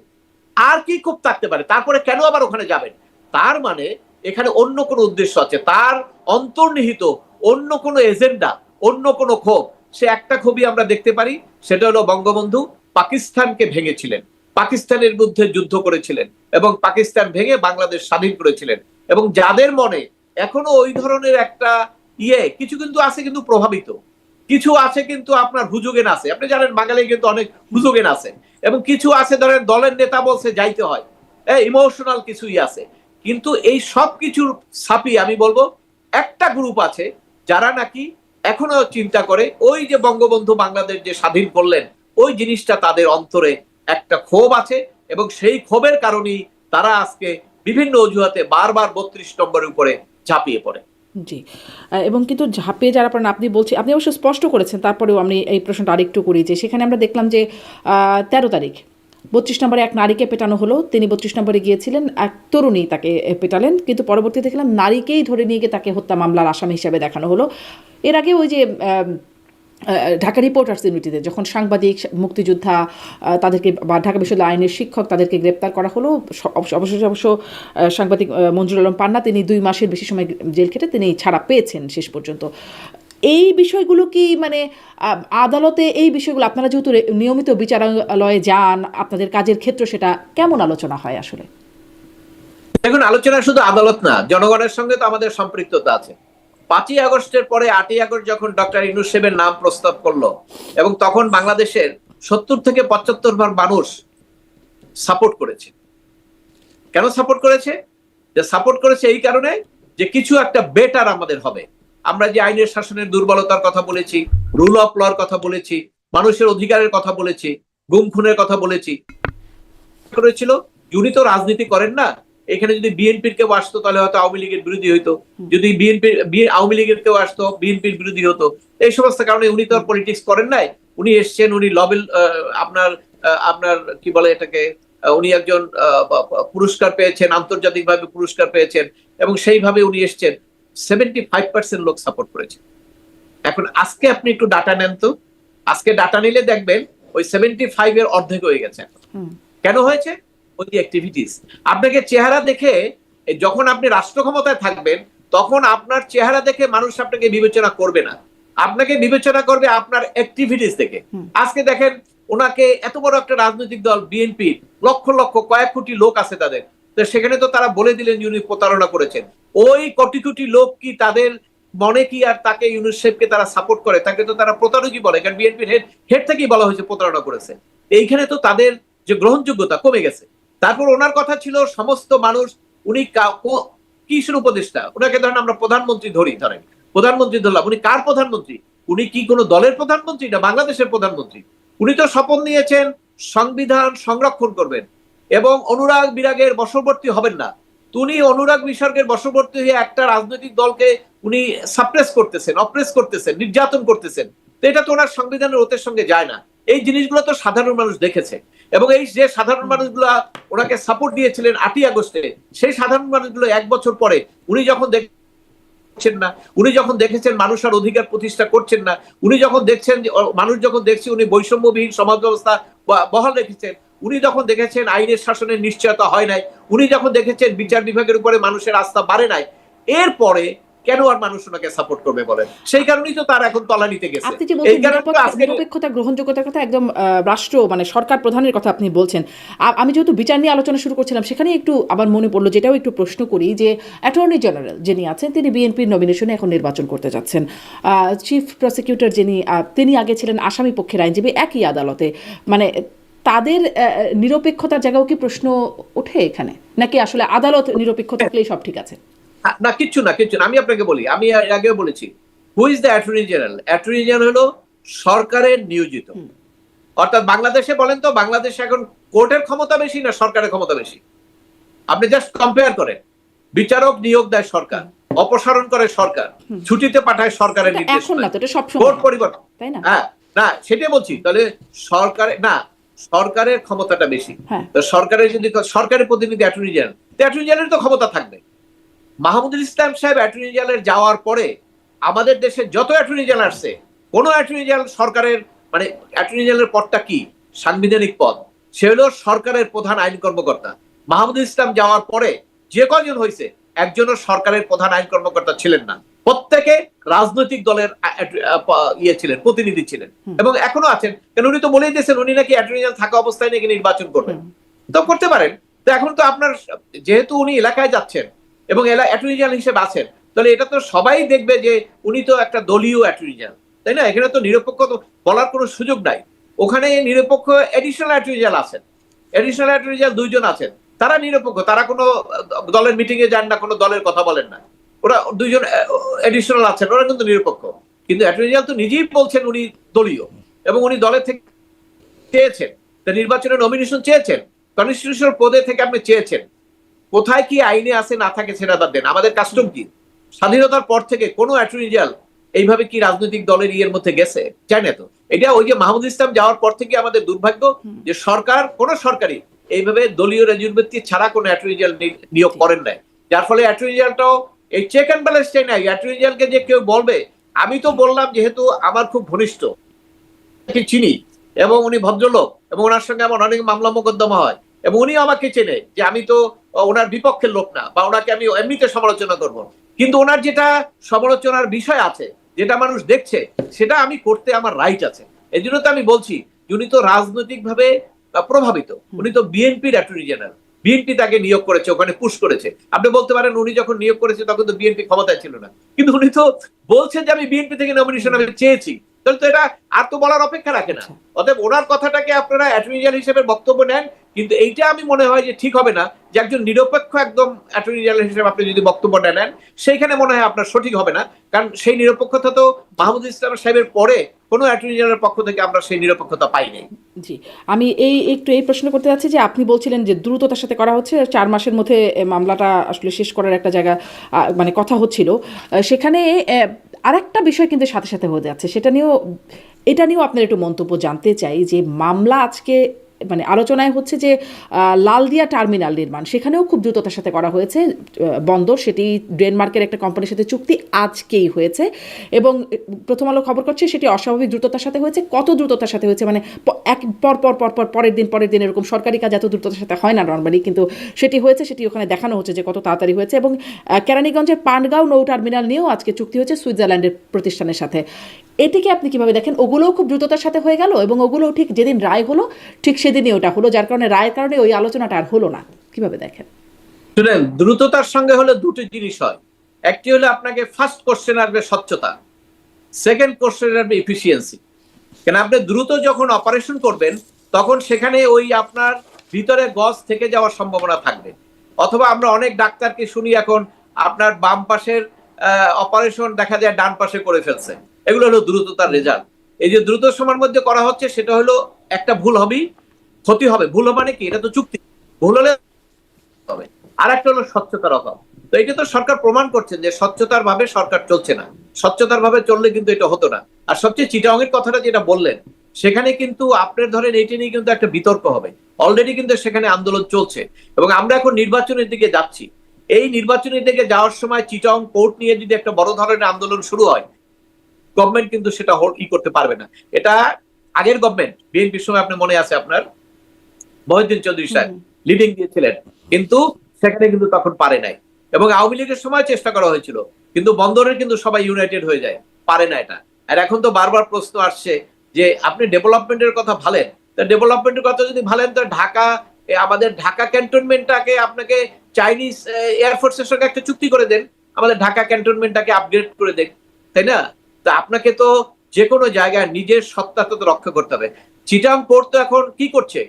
আর কি খুব থাকতে পারে? তারপরে কেন আবার ওখানে যাবেন? তার মানে এখানে অন্য কোনো উদ্দেশ্য আছে, তার অন্তর্নিহিত অন্য কোনো এজেন্ডা, অন্য কোনো ক্ষোভ। সে একটা ক্ষোভই আমরা দেখতে পারি, সেটা হলো বঙ্গবন্ধু পাকিস্তানকে ভেঙেছিলেন, পাকিস্তানের বিরুদ্ধে যুদ্ধ করেছিলেন, এবং পাকিস্তান ভেঙে বাংলাদেশ স্বাধীন করেছিলেন। এবং যাদের মনে এখনো ওই ধরনের একটা কিছু কিন্তু আছে, কিন্তু প্রভাবিত কিছু আছে, কিন্তু আপনার হুজুগেন আছে, আপনি জানেন বাঙালি কিন্তু অনেক হুজুগেন আছে, এবং কিছু আছে ধরেন দলের নেতা বলছে যাইতে হয়, ইমোশনাল কিছুই আছে। কিন্তু এই সব কিছুর ছাপিয়ে আমি বলবো একটা গ্রুপ আছে যারা নাকি এখনো চিন্তা করে ওই যে বঙ্গবন্ধু বাংলাদেশ যে স্বাধীন করলেন, ওই জিনিসটা তাদের অন্তরে একটা ক্ষোভ আছে, এবং সেই ক্ষোভের কারণেই তারা আজকে বিভিন্ন অজুহাতে বারবার 32 নম্বরের উপরে ঝাঁপিয়ে পড়ে। জি, এবং কিন্তু ঝাঁপিয়ে যারা পারেন, আপনি আপনি অবশ্য স্পষ্ট করেছেন, তারপরেও আমি এই প্রশ্নটা আরেকটু করি যে সেখানে আমরা দেখলাম যে 13 তারিখ 32 নম্বরে এক নারীকে পেটানো হলো, তিনি 32 নম্বরে গিয়েছিলেন, এক তরুণী তাকে পেটালেন, কিন্তু পরবর্তী দেখলাম নারীকেই ধরে নিয়ে গিয়ে তাকে হত্যা মামলার আসামি হিসাবে দেখানো হলো। এর আগে ওই যে ঢাকা রিপোর্টার্স ইউনিটিতে যখন সাংবাদিক, মুক্তিযোদ্ধা তাদেরকে, বা ঢাকা বিশ্ববিদ্যালয় আইনের শিক্ষক তাদেরকে গ্রেপ্তার করা হলো, অবশেষে অবশ্য সাংবাদিক মঞ্জুর আলম পান্না তিনি 2 মাসের বেশি সময় জেল খেটে তিনি ছাড়া পেয়েছেন শেষ পর্যন্ত। এই বিষয়গুলো কি মানে আদালতে এই বিষয়গুলো আপনারা যেহেতু নিয়মিত বিচারালয়ে যান, আপনাদের কাজের ক্ষেত্র, সেটা কেমন আলোচনা হয় আসলে? দেখুন, আলোচনা শুধু আদালত না, জনগণের সঙ্গে তো আমাদের সম্পৃক্ততা আছে। 5ই আগস্টের পরে 8ই আগস্ট যখন ডক্টর ইউনূস সাহেবের নাম প্রস্তাব করলো, এবং তখন বাংলাদেশের 70 থেকে 75 ভাগ মানুষ সাপোর্ট করেছে। কেন সাপোর্ট করেছে? যে সাপোর্ট করেছে এই কারণে যে কিছু একটা বেটার আমাদের হবে। আমরা যে আইনের শাসনের দুর্বলতার কথা বলেছি, রুল অফ লর কথা বলেছি, মানুষের অধিকারের কথা বলেছি, গুম খুনের কথা বলেছি, করেছিল উনি তো রাজনীতি করেন না। এখানে যদি বিএনপির কেউ আসতো তাহলে হয়তো আওয়ামী লীগের বিরোধী হইতো, যদি আওয়ামী লীগের কেউ আসতো বিএনপির বিরোধী হতো। এই সমস্ত কারণে উনি তো আর পলিটিক্স করেন নাই। উনি এসছেন, উনি নোবেল আপনার আপনার কি বলে এটাকে, উনি একজন পুরস্কার পেয়েছেন, আন্তর্জাতিকভাবে পুরস্কার পেয়েছেন, এবং সেইভাবে উনি এসছেন। 75% লোক সাপোর্ট করেছে। এখন আজকে আপনি একটু ডাটা নেন তো, আজকে ডাটা নিলে দেখবেন ওই 75 এর অর্ধেক হয়ে গেছে। কেন হয়েছে? ওই অ্যাক্টিভিটিস। আপনাকে চেহারা দেখে, যখন আপনি রাষ্ট্র ক্ষমতায় থাকবেন তখন আপনার চেহারা দেখে মানুষ আপনাকে বিবেচনা করবে না, আপনাকে বিবেচনা করবে আপনার অ্যাক্টিভিটিস দেখে। আজকে দেখেন, ওনাকে এত বড় একটা রাজনৈতিক দল বিএনপি, লক্ষ লক্ষ কয়েক কোটি লোক আছে তাদের, তো সেখানে তো তারা বলে দিলেন উনি প্রতারণা করেছেন। ওই কোটি কোটি লোক কি তাদের মনে কি আর তাকে ইউনূস সাহেবকে তারা সাপোর্ট করে? তাকে তো তারা প্রতারকই বলে, কারণ বিএনপির হেড থেকেই বলা হয়েছে প্রতারণা করেছে। এইখানে তো তাদের যে গ্রহণযোগ্যতা কমে গেছে। তারপর ওনার কথা ছিল সমস্ত মানুষ, উনি কিসের উপদেষ্টা? ওনাকে ধরেন আমরা প্রধানমন্ত্রী ধরেন, প্রধানমন্ত্রী ধরলাম, উনি কার প্রধানমন্ত্রী? উনি কি কোনো দলের প্রধানমন্ত্রী না বাংলাদেশের প্রধানমন্ত্রী? উনি তো শপথ নিয়েছেন সংবিধান সংরক্ষণ করবেন এবং অনুরাগ বিরাগের বশবর্তী হবেন না। উনি অনুরাগ বিসর্গের বশবর্তী হয়ে একটা রাজনৈতিক দলকে উনি সাপ্রেস করতেছেন, অপ্রেস করতেছেন, নির্যাতন করতেছেন। তো এটা তো ওনার সংবিধানের ওতের সঙ্গে যায় না। এই জিনিসগুলো তো সাধারণ মানুষ দেখেছে, এবং এই যে সাধারণ মানুষগুলো ওনাকে সাপোর্ট দিয়েছিলেন 8ই আগস্টে, সেই সাধারণ মানুষগুলো 1 বছর পরে উনি যখন দেখছেন না, উনি যখন দেখেছেন মানুষ আর অধিকার প্রতিষ্ঠা করছেন না, উনি যখন দেখছেন যে মানুষ যখন দেখছে উনি বৈষম্যবিহীন সমাজ ব্যবস্থা বহাল রেখেছেন, উনি যখন দেখেছেন আইনের শাসনের নিশ্চয়তা হয় নাই, উনি যখন দেখেছেন বিচার বিভাগের উপরে মানুষের আস্থা বাড়ে নাই, এরপরে কেন আর মানুষ ওনাকে সাপোর্ট করবে বলেন? সেই কারণেই তো তার এখন তলানিতে গেছে। আপনি যে বলছেন নিরপেক্ষতা, গ্রহণযোগ্যতার কথা, একদম রাষ্ট্র মানে সরকার প্রধানের কথা আপনি বলছেন। আমি যেহেতু বিচার নিয়ে আলোচনা শুরু করছিলাম, সেখানে একটু আবার মনে পড়লো, যেটাও একটু প্রশ্ন করি, যে অ্যাটর্নি জেনারেল যিনি আছেন তিনি বিএনপির নমিনেশনে এখন নির্বাচন করতে যাচ্ছেন। চিফ প্রসিকিউটর যিনি, তিনি আগে ছিলেন আসামি পক্ষের আইনজীবী একই আদালতে। মানে তাদের নিরপেক্ষতার জায়গাও কি প্রশ্ন ওঠে এখানে, নাকি আসলে আদালত নিরপেক্ষ থাকলেই সব ঠিক আছে? না, কিচ্ছু না। আমি আপনাকে বলি, আমি আগেও বলেছি, who is the attorney general? Attorney general হলো সরকারের নিয়োজিত। অর্থাৎ বাংলাদেশে বলেন তো, বাংলাদেশে এখন কোর্টের ক্ষমতা বেশি না সরকারের ক্ষমতা বেশি? আপনি জাস্ট কম্পেয়ার করেন। বিচারক নিয়োগ দেয় সরকার, অপসারণ করে সরকার, ছুটিতে পাঠায় সরকারের নির্দেশ, কোর্ট পরিবর্তন, তাই না? হ্যাঁ, না সেটাই বলছি। তাহলে সরকারের ক্ষমতাটা বেশি। তো সরকারের যদি সরকারের প্রতিনিধি অ্যাটর্নি জেনারেল, অ্যাটর্নি জেনারেল তো ক্ষমতা থাকবে। মাহমুদুল ইসলাম সাহেব অ্যাটর্নি জেনারেল যাওয়ার পরে আমাদের দেশে যত অ্যাটর্নি জেনারেল আসছে, কোন অ্যাটর্নি জেনারেল সরকারের, মানে অ্যাটর্নি জেনারেলের পদটা কি? সাংবিধানিক পদ। সে হলো সরকারের প্রধান আইন কর্মকর্তা। মাহমুদুল ইসলাম যাওয়ার পরে যে কজন হয়েছে, একজনও সরকারের প্রধান আইন কর্মকর্তা ছিলেন না। প্রত্যেকে রাজনৈতিক দলের ছিলেন, প্রতিনিধি ছিলেন, এবং এখনো আছেন। কেন, উনি তো বলেই দিয়েছেন উনি নাকি অ্যাটর্নি জেনারেল থাকা অবস্থায় নাকি নির্বাচন করবেন। তো করতে পারেন। তো এখন তো আপনার, যেহেতু উনি এলাকায় যাচ্ছেন এবং অ্যাটর্নি জেনারেল হিসেবে আছেন, তাহলে এটা তো সবাই দেখবে যে উনি তো একটা দলীয় অ্যাটর্নি জেনারেল, তাই না? এখানে তো নিরপেক্ষ বলার কোনো সুযোগ নাই। ওখানে নিরপেক্ষ এডিশনাল অ্যাটর্নি জেনারেল আছেন, এডিশনাল অ্যাটর্নি জেনারেল 2 জন আছেন, তারা নিরপেক্ষ, তারা কোনো দলের মিটিং এ যান না, কোনো দলের কথা বলেন না। ওরা 2 জন এডিশনাল আছেন, ওরা কিন্তু নিরপেক্ষ। কিন্তু অ্যাটর্নি জেনারেল তো নিজেই বলছেন উনি দলীয়, এবং উনি দলের থেকে চেয়েছেন, নির্বাচনের নমিনেশন চেয়েছেন, কনস্টিটিউশনাল পদে থেকে আপনি চেয়েছেন। কোথায় কি আইনে আছে না থাকে সেটা বাদ দেন, আমাদের কাস্টম কি? স্বাধীনতার পর থেকে কোনো অ্যাটর্নি জেনারেল এইভাবে কি রাজনৈতিক দলের ইয়ের মধ্যে গেছে? চাই না তো। এটা ওই যে মাহমুদুল ইসলাম যাওয়ার পর থেকে আমাদের দুর্ভাগ্য যে সরকার, কোন সরকারই এইভাবে দলীয় রেজুরবৃত্তি ছাড়া কোনো অ্যাটর্নি জেনারেল নিয়োগ করেন নাই। যার ফলে অ্যাটর্নি জেনারেলটাও এই চেক অ্যান্ড ব্যালেন্স চাই নাই। অ্যাটর্নি জেনারেলকে যে কেউ বলবে, আমি তো বললাম যেহেতু আমার খুব ঘনিষ্ঠ, চিনি, এবং উনি ভদ্রলোক, এবং ওনার সঙ্গে আমার অনেক মামলা মোকদ্দমা হয়, এবং উনি আমাকে চেনে যে আমি তো ওনার বিপক্ষের লোক না, বা ওনাকে আমি এমনিতে সমালোচনা করব। কিন্তু ওনার যেটা সমালোচনার বিষয় আছে, যেটা মানুষ দেখছে সেটা আমি করতে আমার রাইট আছে। এই জন্য তো আমি বলছি উনি তো রাজনৈতিকভাবে প্রভাবিত, উনি তো বিএনপির অ্যাটর্নি জেনারেল, বিএনপি তাকে নিয়োগ করেছে, ওখানে পুশ করেছে। আপনি বলতে পারেন উনি যখন নিয়োগ করেছে তখন তো বিএনপি ক্ষমতায় ছিল না, কিন্তু উনি তো বলছেন যে আমি বিএনপি থেকে নমিনেশন আমি চেয়েছি, তাহলে তো এটা আর তো বলার অপেক্ষা রাখে না। অতএব ওনার কথাটাকে আপনারা অ্যাটর্নি জেনারেল হিসেবে বক্তব্য নেন, কিন্তু এইটা আমি মনে হয় যে ঠিক হবে না যে একজন নিরপেক্ষ একদম অ্যাটর্নি জেনারেল হিসেবে আপনি যদি বক্তব্য নেন, সেইখানে মনে হয় আপনার সঠিক হবে না। কারণ সেই নিরপেক্ষতা তো মাহমুদ ইসলাম সাহেবের পরে কোনো অ্যাটর্নি জেনারেলের পক্ষ থেকে আমরা সেই নিরপেক্ষতা পাইনি। জি, আমি একটু এই প্রশ্ন করতে যাচ্ছি যে আপনি বলছিলেন যে দ্রুততার সাথে করা হচ্ছে, 4 মাসের মধ্যে মামলাটা আসলে শেষ করার একটা জায়গা মানে কথা হচ্ছিল। সেখানে আরেকটা বিষয় কিন্তু সাথে সাথে হয়ে যাচ্ছে, এটা নিয়েও আপনার একটু মন্তব্য জানতে চাই। যে মামলা আজকে মানে আলোচনায় হচ্ছে যে লালদিয়া টার্মিনাল নির্মাণ, সেখানেও খুব দ্রুততার সাথে করা হয়েছে বন্দর, সেটি ডেনমার্কের একটা কোম্পানির সাথে চুক্তি আজকেই হয়েছে, এবং প্রথম আলো খবর করছে সেটি অস্বাভাবিক দ্রুততার সাথে হয়েছে। কত দ্রুততার সাথে হয়েছে, মানে এক পরের দিন এরকম সরকারি কাজ এত দ্রুততার সাথে হয় না নর্মালি, কিন্তু সেটি হয়েছে, সেটি ওখানে দেখানো হচ্ছে যে কত তাড়াতাড়ি হয়েছে। এবং কেরানীগঞ্জের পানগাঁও নৌ টার্মিনাল নিয়েও আজকে চুক্তি হয়েছে সুইজারল্যান্ডের প্রতিষ্ঠানের সাথে। এটিকে আপনি কিভাবে দেখেন? ওগুলোও খুব দ্রুততার সাথে হয়ে গেল, এবং ওগুলোও ঠিক যেদিন রায় হলো ঠিক সেদিনই ওটা হলো, যার কারণে রায়ের কারণে ওই আলোচনাটা আর হলো না। কিভাবে দেখেন? শুনেন, দ্রুততার সঙ্গে হলে দুটো জিনিস হয়। একটি হলো আপনাকে ফার্স্ট কোশ্চেন আসবে স্বচ্ছতা, সেকেন্ড কোশ্চেন আসবে এফিসিয়েন্সি। কেন আপনি দ্রুত যখন অপারেশন করবেন তখন সেখানে ওই আপনার ভিতরে গজ থেকে যাওয়ার সম্ভাবনা থাকবে, অথবা আমরা অনেক ডাক্তারকে শুনি এখন আপনার বাম পাশের অপারেশন দেখা যায় ডান পাশে করে ফেলছে। এগুলো হলো দ্রুততার রেজাল্ট। এই যে দ্রুত সময়ের মধ্যে করা হচ্ছে সেটা হলো একটা ভুল হবেই, ক্ষতি হবে। ভুল মানে কি, এটা তো চুক্তি, ভুল হলে হবে। আর একটা হলো স্বচ্ছতার অভাব। তো এটা তো সরকার প্রমাণ করছেন যে স্বচ্ছতার ভাবে সরকার চলছে না। স্বচ্ছতার ভাবে চললে কিন্তু এটা হতো না। আর সবচেয়ে চিটাগংয়ের কথাটা যেটা বললেন, সেখানে কিন্তু আপনার ধরেন এইটা নিয়ে কিন্তু একটা বিতর্ক হবে। অলরেডি কিন্তু সেখানে আন্দোলন চলছে, এবং আমরা এখন নির্বাচনের দিকে যাচ্ছি। এই নির্বাচনের দিকে যাওয়ার সময় চিটাগং পোর্ট নিয়ে যদি একটা বড় ধরনের আন্দোলন শুরু হয়, গভর্নমেন্ট কিন্তু সেটা করতে পারবে না। এটা আগের গভর্নমেন্ট বিএনপির সময় আপনি মনে আছে, আপনার মহিউদ্দিন চৌধুরী সাহেব লিডিং দিয়েছিলেন, কিন্তু সেখানে কিন্তু তখন পারে নাই। এবং আওয়ামী লীগের সময় চেষ্টা করা হয়েছিল, কিন্তু বন্দরের কিন্তু সবাই ইউনাইটেড হয়ে যায়, পারে না এটা। আর এখন তো বারবার প্রশ্ন আসছে যে আপনি ডেভেলপমেন্টের কথা ভালেন, ডেভেলপমেন্টের কথা যদি ভালেন তো ঢাকা, আমাদের ঢাকা ক্যান্টনমেন্টটাকে আপনাকে চাইনিজ এয়ারফোর্সের সঙ্গে একটা চুক্তি করে দেন, আমাদের ঢাকা ক্যান্টনমেন্টটাকে আপগ্রেড করে দেন, তাই না? তো আপনাকে তো যে কোনো জায়গায় নিজের সত্তা তো রক্ষা করতে হবে। চিটাগং পোর্ট তো এখন কি করছে,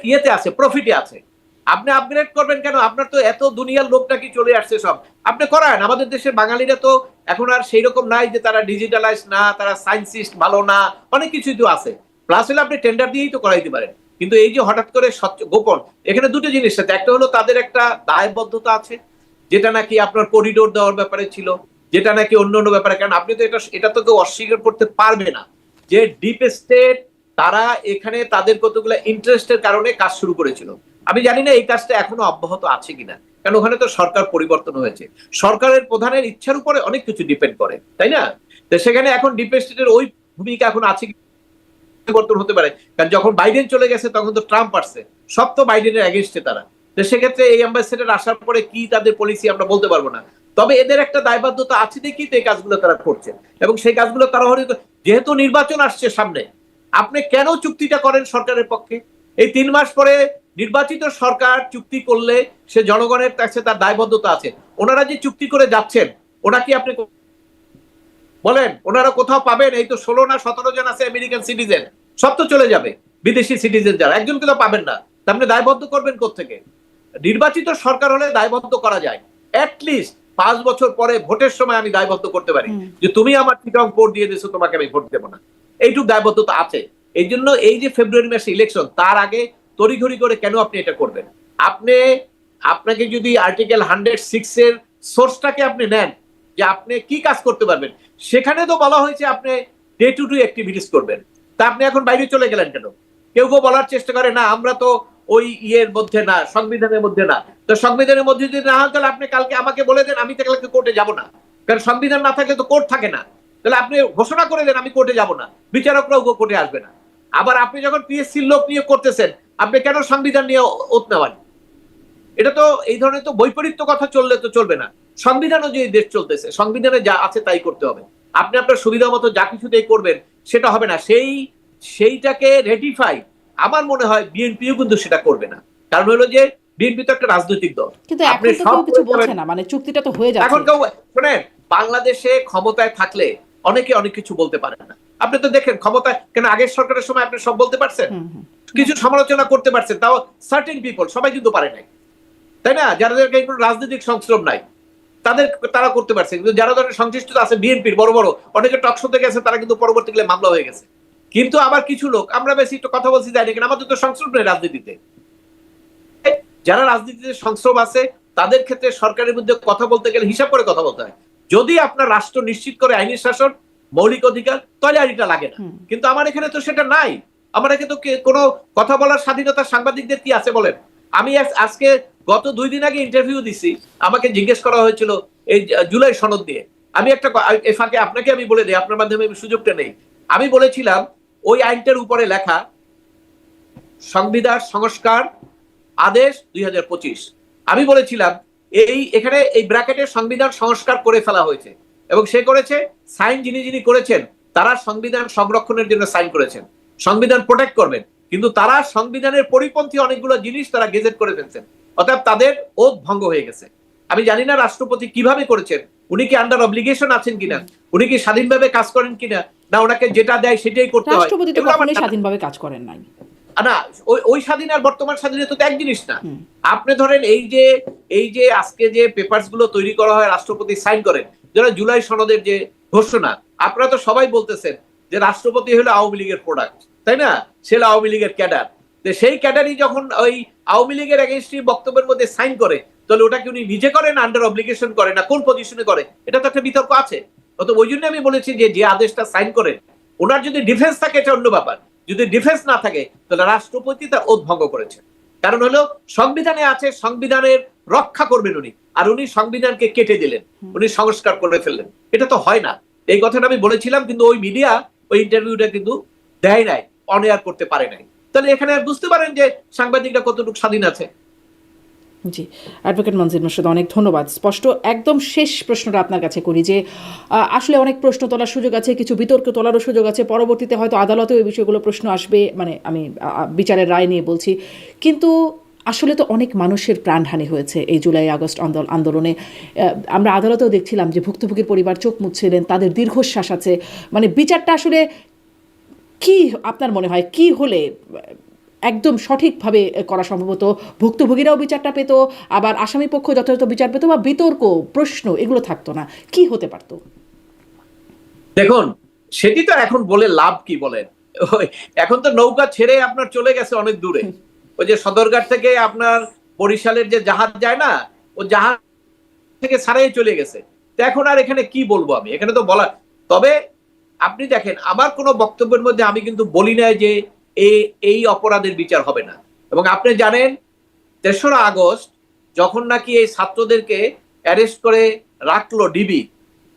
ইয়েতে আছে, প্রফিটে আছে। আপনি আপগ্রেড করবেন কেন? আপনার তো এত দুনিয়ার লোক নাকি চলে আসছে, সব আপনি করান। আমাদের দেশের বাঙালিরা তো এখন আর সেই রকম নাই যে তারা ডিজিটালাইজ না, তারা সায়েন্সিস্ট ভালো না, অনেক কিছুই তো আছে। প্লাস হলে আপনি টেন্ডার দিয়েই তো করাইতে পারেন। কিন্তু এই যে হঠাৎ করে গোপন, এখানে দুটো জিনিস আছে। একটা হলো তাদের একটা দায়বদ্ধতা আছে, যেটা নাকি আপনার করিডোর দেওয়ার ব্যাপারে ছিল, যেটা নাকি অন্য অন্য ব্যাপারে। কারণ আপনি তো এটা তো কেউ অস্বীকার করতে পারবে না যে ডিপ স্টেট তারা এখানে তাদের কতগুলো ইন্টারেস্টের কারণে কাজ শুরু করেছিল। আমি জানি না এই কাজটা এখনো অব্যাহত আছে কিনা, কারণ ওখানে তো সরকার পরিবর্তন হয়েছে। সরকারের প্রধানের ইচ্ছার উপরে অনেক কিছু ডিপেন্ড করে, তাই না? তো সেখানে এখন ডিপ স্টেটের ওই ভূমিকা এখন আছে, পরিবর্তন হতে পারে। কারণ যখন বাইডেন চলে গেছে তখন তো ট্রাম্প আসছে, সব তো বাইডেনের এগেইনস্টে তারা। তো সেক্ষেত্রে এই অ্যাম্বাসেডর আসার পরে কি তাদের পলিসি আমরা বলতে পারবো না। তবে এদের একটা দায়বদ্ধতা আছে দেখি তো এই কাজগুলো তারা করছে, এবং সেই কাজগুলো তারা যেহেতু নির্বাচন আসছে সামনে, আপনি কেন চুক্তিটা করেন সরকারের পক্ষে? এই 3 মাস পরে নির্বাচিত সরকার চুক্তি করলে সে জনগণের কাছে তার দায়বদ্ধতা আছে। ওনারা যে চুক্তি করে যাচ্ছেন, ওনা কি আপনি বলেন ওনারা কোথাও পাবেন? এই তো 16 না 17 জন আছে আমেরিকান সিটিজেন, সব তো চলে যাবে। বিদেশি সিটিজেন যারা, একজনকে তো পাবেন না। আপনি দায়বদ্ধ করবেন কোত্থেকে? নির্বাচিত সরকার হলে দায়বদ্ধ করা যায়। অ্যাটলিস্ট 5 বছর পরে ভোটের সময় আমি দায়বদ্ধ করতে পারি যে তুমি আমার চিটাগং পোর্ট দিয়ে দিয়েছো, তোমাকে আমি ভোট দেবো না। এইটুক দায়বদ্ধতা আছে। এই জন্য এই যে ফেব্রুয়ারি মাসে ইলেকশন, তার আগে তড়িঘড়ি করে কেন আপনি এটা করবেন? আপনাকে যদি আর্টিকেল 106 এর সোর্সটাকে আপনি নেন যে আপনি কি কাজ করতে পারবেন, সেখানে তো বলা হয়েছে আপনি ডে টু ডে অ্যাক্টিভিটিস করবেন। তা আপনি এখন বাইরে চলে গেলেন কেন? কেউ বলার চেষ্টা করে না আমরা তো ওই ইয়ের মধ্যে না, সংবিধানের মধ্যে না। তো সংবিধানের মধ্যে যদি না হয় তাহলে আপনি কালকে আমাকে বলে দেন, আমি কালকে কোর্টে যাব না। কারণ সংবিধান না থাকলে তো কোর্ট থাকে না। তাহলে আপনি ঘোষণা করে দেন আমি কোর্টে যাব না, বিচারকরাও কোর্টে আসবে না। আবার আপনি যখন পিএসসির লোক নিয়োগ করতেছেন, আপনি কেন সংবিধান নিয়ে ওত নেওয়ান? এটা তো এই ধরনের তো বৈপরীত্য কথা চললে তো চলবে না। সংবিধানও যে দেশ চলতেছে, সংবিধানে যা আছে তাই করতে হবে। আপনি আপনার সুবিধা মতো যা কিছুতেই করবেন, সেটা হবে না। সেইটাকে রেটিফাই আমার মনে হয় বিএনপিও কিন্তু সেটা করবে না। কারণ হলো যে বিএনপি তো একটা রাজনৈতিক দল। কিন্তু আপনি এখন তো সব কেউ কিছু করে বলছে যাবেন। না, মানে চুক্তিটা তো হয়ে যাচ্ছে। এখন কেউ শোনেন, বাংলাদেশে ক্ষমতায় থাকলে অনেকে অনেক কিছু বলতে পারে না। আপনি তো দেখেন ক্ষমতায় কেন আগের সরকারের সময় আপনি সব বলতে পারছেন, হুম হুম। কিছু সমালোচনা করতে পারছেন, তাও সার্টেন পিপল, সবাই কিন্তু পারে নাই, তাই না? যাদের কোনো রাজনৈতিক সংস্রব নাই তারা করতে পারছে, কিন্তু যারা ধরেন সংশ্লিষ্ট আছে বিএনপির বড় বড় অনেকে টকশোতে গেছে, তারা কিন্তু পরবর্তীকালে মামলা হয়ে গেছে। কিন্তু আবার কিছু লোক, আমরা বেশি একটু কথা বলছি জানি কিনা, আমাদের তো সংস্রব নেই রাজনীতিতে। যারা রাজনীতিতে সংস্রব আছে তাদের ক্ষেত্রে সরকারের বিরুদ্ধে কথা বলতে গেলে হিসাব করে কথা বলতে হয়। যদি আপনার রাষ্ট্র নিশ্চিত করে আইনি শাসন, মৌলিক অধিকার, তাহলে আইনটা লাগে না। কিন্তু আমার এখানে তো সেটা নাই। আমার এখানে তো কোনো কথা বলার স্বাধীনতা সাংবাদিকদের কি আছে বলেন? আমি আজকে গত 2 দিন আগে ইন্টারভিউ দিছি, আমাকে জিজ্ঞেস করা হয়েছিল এই জুলাই সনদ নিয়ে। আমি একটা এই ফাঁকে আপনাকে আমি বলে দিই, আপনার মাধ্যমে আমি সুযোগটা নেই। আমি বলেছিলাম ওই আইনটার উপরে লেখা সংবিধান সংস্কার আদেশ 2025। আমি বলেছিলাম এখানে এই ব্র্যাকেটে সংবিধান সংস্কার করে ফেলা হয়েছে, এবং সে করেছে, সাইন যিনি করেছেন তারা সংবিধান সংরক্ষণের জন্য সাইন করেছেন, সংবিধান প্রোটেক্ট করবেন, কিন্তু তারা সংবিধানের পরিপন্থী অনেকগুলো জিনিস তারা গেজেট করে ফেলছেন। অর্থাৎ তাদের ওথ ভঙ্গ হয়ে গেছে। আমি জানি না রাষ্ট্রপতি কিভাবে করেছেন, উনি কি আন্ডার অব্লিগেশন আছেন কিনা, উনি কি স্বাধীনভাবে কাজ করেন কিনা, না ওনাকে যেটা দেয় সেটাই করতে হয়। রাষ্ট্রপতি তো কখনোই স্বাধীনভাবে কাজ করেন নাই। না, ওই স্বাধীন আর বর্তমান স্বাধীনতা তো এক জিনিস না। আপনি ধরেন এই যে আজকে যে পেপারস গুলো তৈরি করা হয়, রাষ্ট্রপতি সাইন করেন, যারা জুলাই সনদের যে ঘোষণা, আপনারা তো সবাই বলতেছেন যে রাষ্ট্রপতি হলো আওয়ামী লীগের প্রোডাক্ট, তাই না? সে আওয়ামী লীগের ক্যাডার। সেই ক্যাডারই যখন ওই আওয়ামী লীগের এগেইনস্ট বক্তব্যের মধ্যে সাইন করে, তাহলে ওটাকে উনি নিজে করেন, আন্ডার অব্লিগেশন করে, না কোন পজিশনে করে, এটা তো একটা বিতর্ক আছে। তো ওই জন্য আমি বলেছি যে আদেশটা সাইন করেন, ওনার যদি ডিফেন্স থাকে এটা অন্য ব্যাপার, যদি ডিফেন্স না থাকে তাহলে রাষ্ট্রপতি তার ওথ ভঙ্গ করেছে। কারণ হলো সংবিধানে আছে, সংবিধানের রক্ষা করবেন উনি, আর উনি সংবিধানকে কেটে দিলেন, উনি সংস্কার করে ফেললেন। এটা তো হয় না। এই কথাটা আমি বলেছিলাম, কিন্তু ওই মিডিয়া ওই ইন্টারভিউটা কিন্তু দেয় নাই, অন এয়ার করতে পারে নাই। তাহলে এখানে বুঝতে পারেন যে সাংবাদিকরা কতটুকু স্বাধীন আছে। জি, অ্যাডভোকেট মনজির মোরশেদ, অনেক ধন্যবাদ। স্পষ্ট একদম শেষ প্রশ্নটা আপনার কাছে করি যে আসলে অনেক প্রশ্ন তোলার সুযোগ আছে, কিছু বিতর্ক তোলারও সুযোগ আছে, পরবর্তীতে হয়তো আদালতেও এই বিষয়গুলো প্রশ্ন আসবে, মানে আমি বিচারের রায় নিয়ে বলছি। কিন্তু আসলে তো অনেক মানুষের প্রাণহানি হয়েছে এই জুলাই আগস্ট আন্দোলনে। আমরা আদালতেও দেখছিলাম যে ভুক্তভোগীর পরিবার চোখ মুছছিলেন, তাদের দীর্ঘশ্বাস আছে। মানে বিচারটা আসলে কি আপনার মনে হয় কি হলে একদম সঠিকভাবে করা সম্ভবত, ভুক্তভোগীরাও বিচারটা পেত, আবার আসামি পক্ষ যথাযথ বিচার পেত, বা বিতর্ক প্রশ্ন এগুলো থাকতো না, কি হতে পারতো? দেখুন, সেটি তো এখন বলে লাভ কি বলেন? এখন তো নৌকা ছেড়ে আপনার চলে গেছে অনেক দূরে। ওই যে সদরঘাট থেকে আপনার বরিশালের যে জাহাজ যায় না, ও জাহাজ থেকে ছাড়াই চলে গেছে। তো এখন আর এখানে কি বলবো আমি, এখানে তো বলা। তবে আপনি দেখেন, আমার কোনো বক্তব্যের মধ্যে আমি কিন্তু বলি না যে এই অপরাধের বিচার হবে না। এবং আপনি জানেন ৩রা আগস্ট যখন নাকি এই ছাত্রদেরকে অ্যারেস্ট করে রাখলো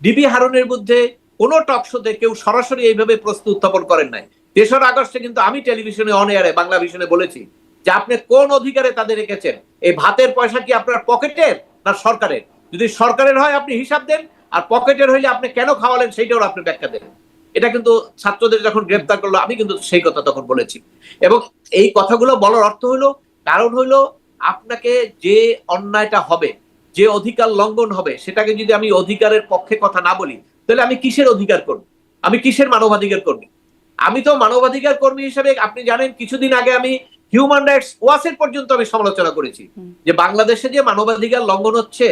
ডিবি হারুনের বিরুদ্ধে কোনো টকশোতে কেউ সরাসরি এইভাবে প্রশ্ন উত্থাপন করেন নাই। ৩রা আগস্টে কিন্তু আমি টেলিভিশনে অন এয়ারে বাংলা ভিশনে বলেছি যে আপনি কোন অধিকারে তাদের রেখেছেন, এই ভাতের পয়সা কি আপনার পকেটের না সরকারের? যদি সরকারের হয় আপনি হিসাব দেন, আর পকেটের হইলে আপনি কেন খাওয়ালেন সেইটাও আপনি ব্যাখ্যা দেন। এটা কিন্তু ছাত্রদের যখন গ্রেপ্তার করলো আমি কিন্তু সেই কথা তখন বলেছি। এবং এই কথাগুলো বলার অর্থ হলো, কারণ হইলো আপনাকে যে অন্যায়টা হবে, যে অধিকার লঙ্ঘন হবে, সেটাকে যদি আমি অধিকারের পক্ষে কথা না বলি, তাহলে আমি কিসের অধিকার কর্মী, আমি কিসের মানবাধিকার কর্মী? আমি তো মানবাধিকার কর্মী হিসেবে, আপনি জানেন কিছুদিন আগে আমি হিউম্যান রাইটস ওয়াচের পর্যন্ত আমি সমালোচনা করেছি যে বাংলাদেশে যে মানবাধিকার লঙ্ঘন হচ্ছে,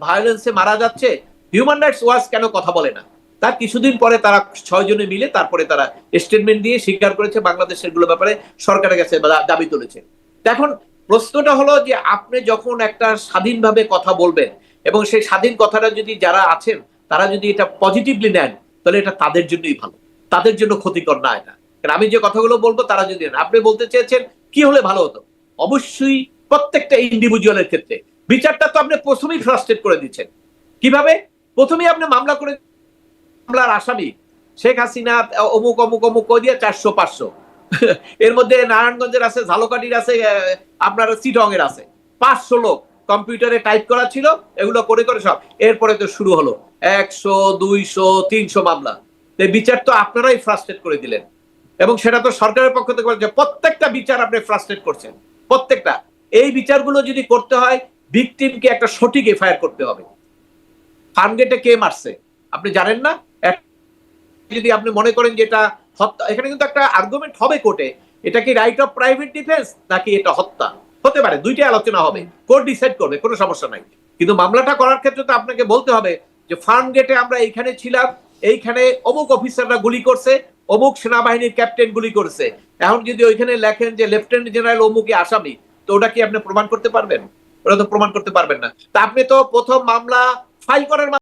ভায়োলেন্সে মারা যাচ্ছে, হিউম্যান রাইটস ওয়াচ কেন কথা বলে না? তার কিছুদিন পরে তারা 6 জনে মিলে তারপরে তারা স্টেটমেন্ট দিয়ে স্বীকার করেছে বাংলাদেশের গুলো ব্যাপারে সরকারের কাছে দাবি তুলেছে। এখন প্রশ্নটা হলো যে আপনি যখন একটা স্বাধীনভাবে কথা বলবেন, এবং সেই স্বাধীন কথাটা যদি যারা আছেন তারা যদি এটা পজিটিভলি নেন, তাহলে এটা তাদের জন্যই ভালো, তাদের জন্য ক্ষতিকর না এটা। কারণ আমি যে কথাগুলো বলবো তারা যদি, আপনি বলতে চেয়েছেন কি হলে ভালো হতো, অবশ্যই প্রত্যেকটা ইন্ডিভিজুয়ালের ক্ষেত্রে বিচারটা তো আপনি প্রথমেই ফ্রাস্ট্রেট করে দিচ্ছেন। কিভাবে? প্রথমেই আপনি মামলা করে, মামলার আসামি শেখ হাসিনা অমুক অমুক অমুক কই দিয়ে 400-500 এর মধ্যে নারায়ণগঞ্জের আছে, ঝালকাঠির আছে, আপনার চিটং এর আছে 500 লোক। কম্পিউটারে টাইপ করা ছিল, এগুলো করে করে সব। এরপরে তো শুরু হলো 100, 200, 300 মামলা। এই বিচার তো আপনারাই ফ্রাস্ট্রেট করে দিলেন, এবং সেটা তো সরকারের পক্ষ থেকে বলছে প্রত্যেকটা বিচার আপনি ফ্রাস্ট্রেট করছেন, প্রত্যেকটা। এই বিচারগুলো যদি করতে হয়, ভিকটিমকে একটা সঠিক এফআইআর করতে হবে। ফার্মগেটে কে মারছে আপনি জানেন না? যদি আপনি মনে করেন যে এটা হত্যা, এখানে কিন্তু একটা আর্গুমেন্ট হবে কোর্টে, এটা কি রাইট অফ প্রাইভেট ডিফেন্স নাকি এটা হত্যা, হতে পারে, দুইটাই আলোচনা হবে, কোর্ট ডিসাইড করবে, কোনো সমস্যা নাই। কিন্তু মামলাটা করার ক্ষেত্রে তো আপনাকে বলতে হবে যে ফার্ম গেটে আমরা এইখানে ছিলাম, এইখানে অমুক অফিসাররা গুলি করছে, অমুক সেনাবাহিনীর ক্যাপ্টেন গুলি করেছে। এখন যদি ওইখানে লেখেন যে লেফটেন্যান্ট জেনারেল অমুকই আসামি, তো ওটা কি আপনি প্রমাণ করতে পারবেন? ওটা তো প্রমাণ করতে পারবেন না। তা আপনি তো প্রথম মামলা ফাইল করার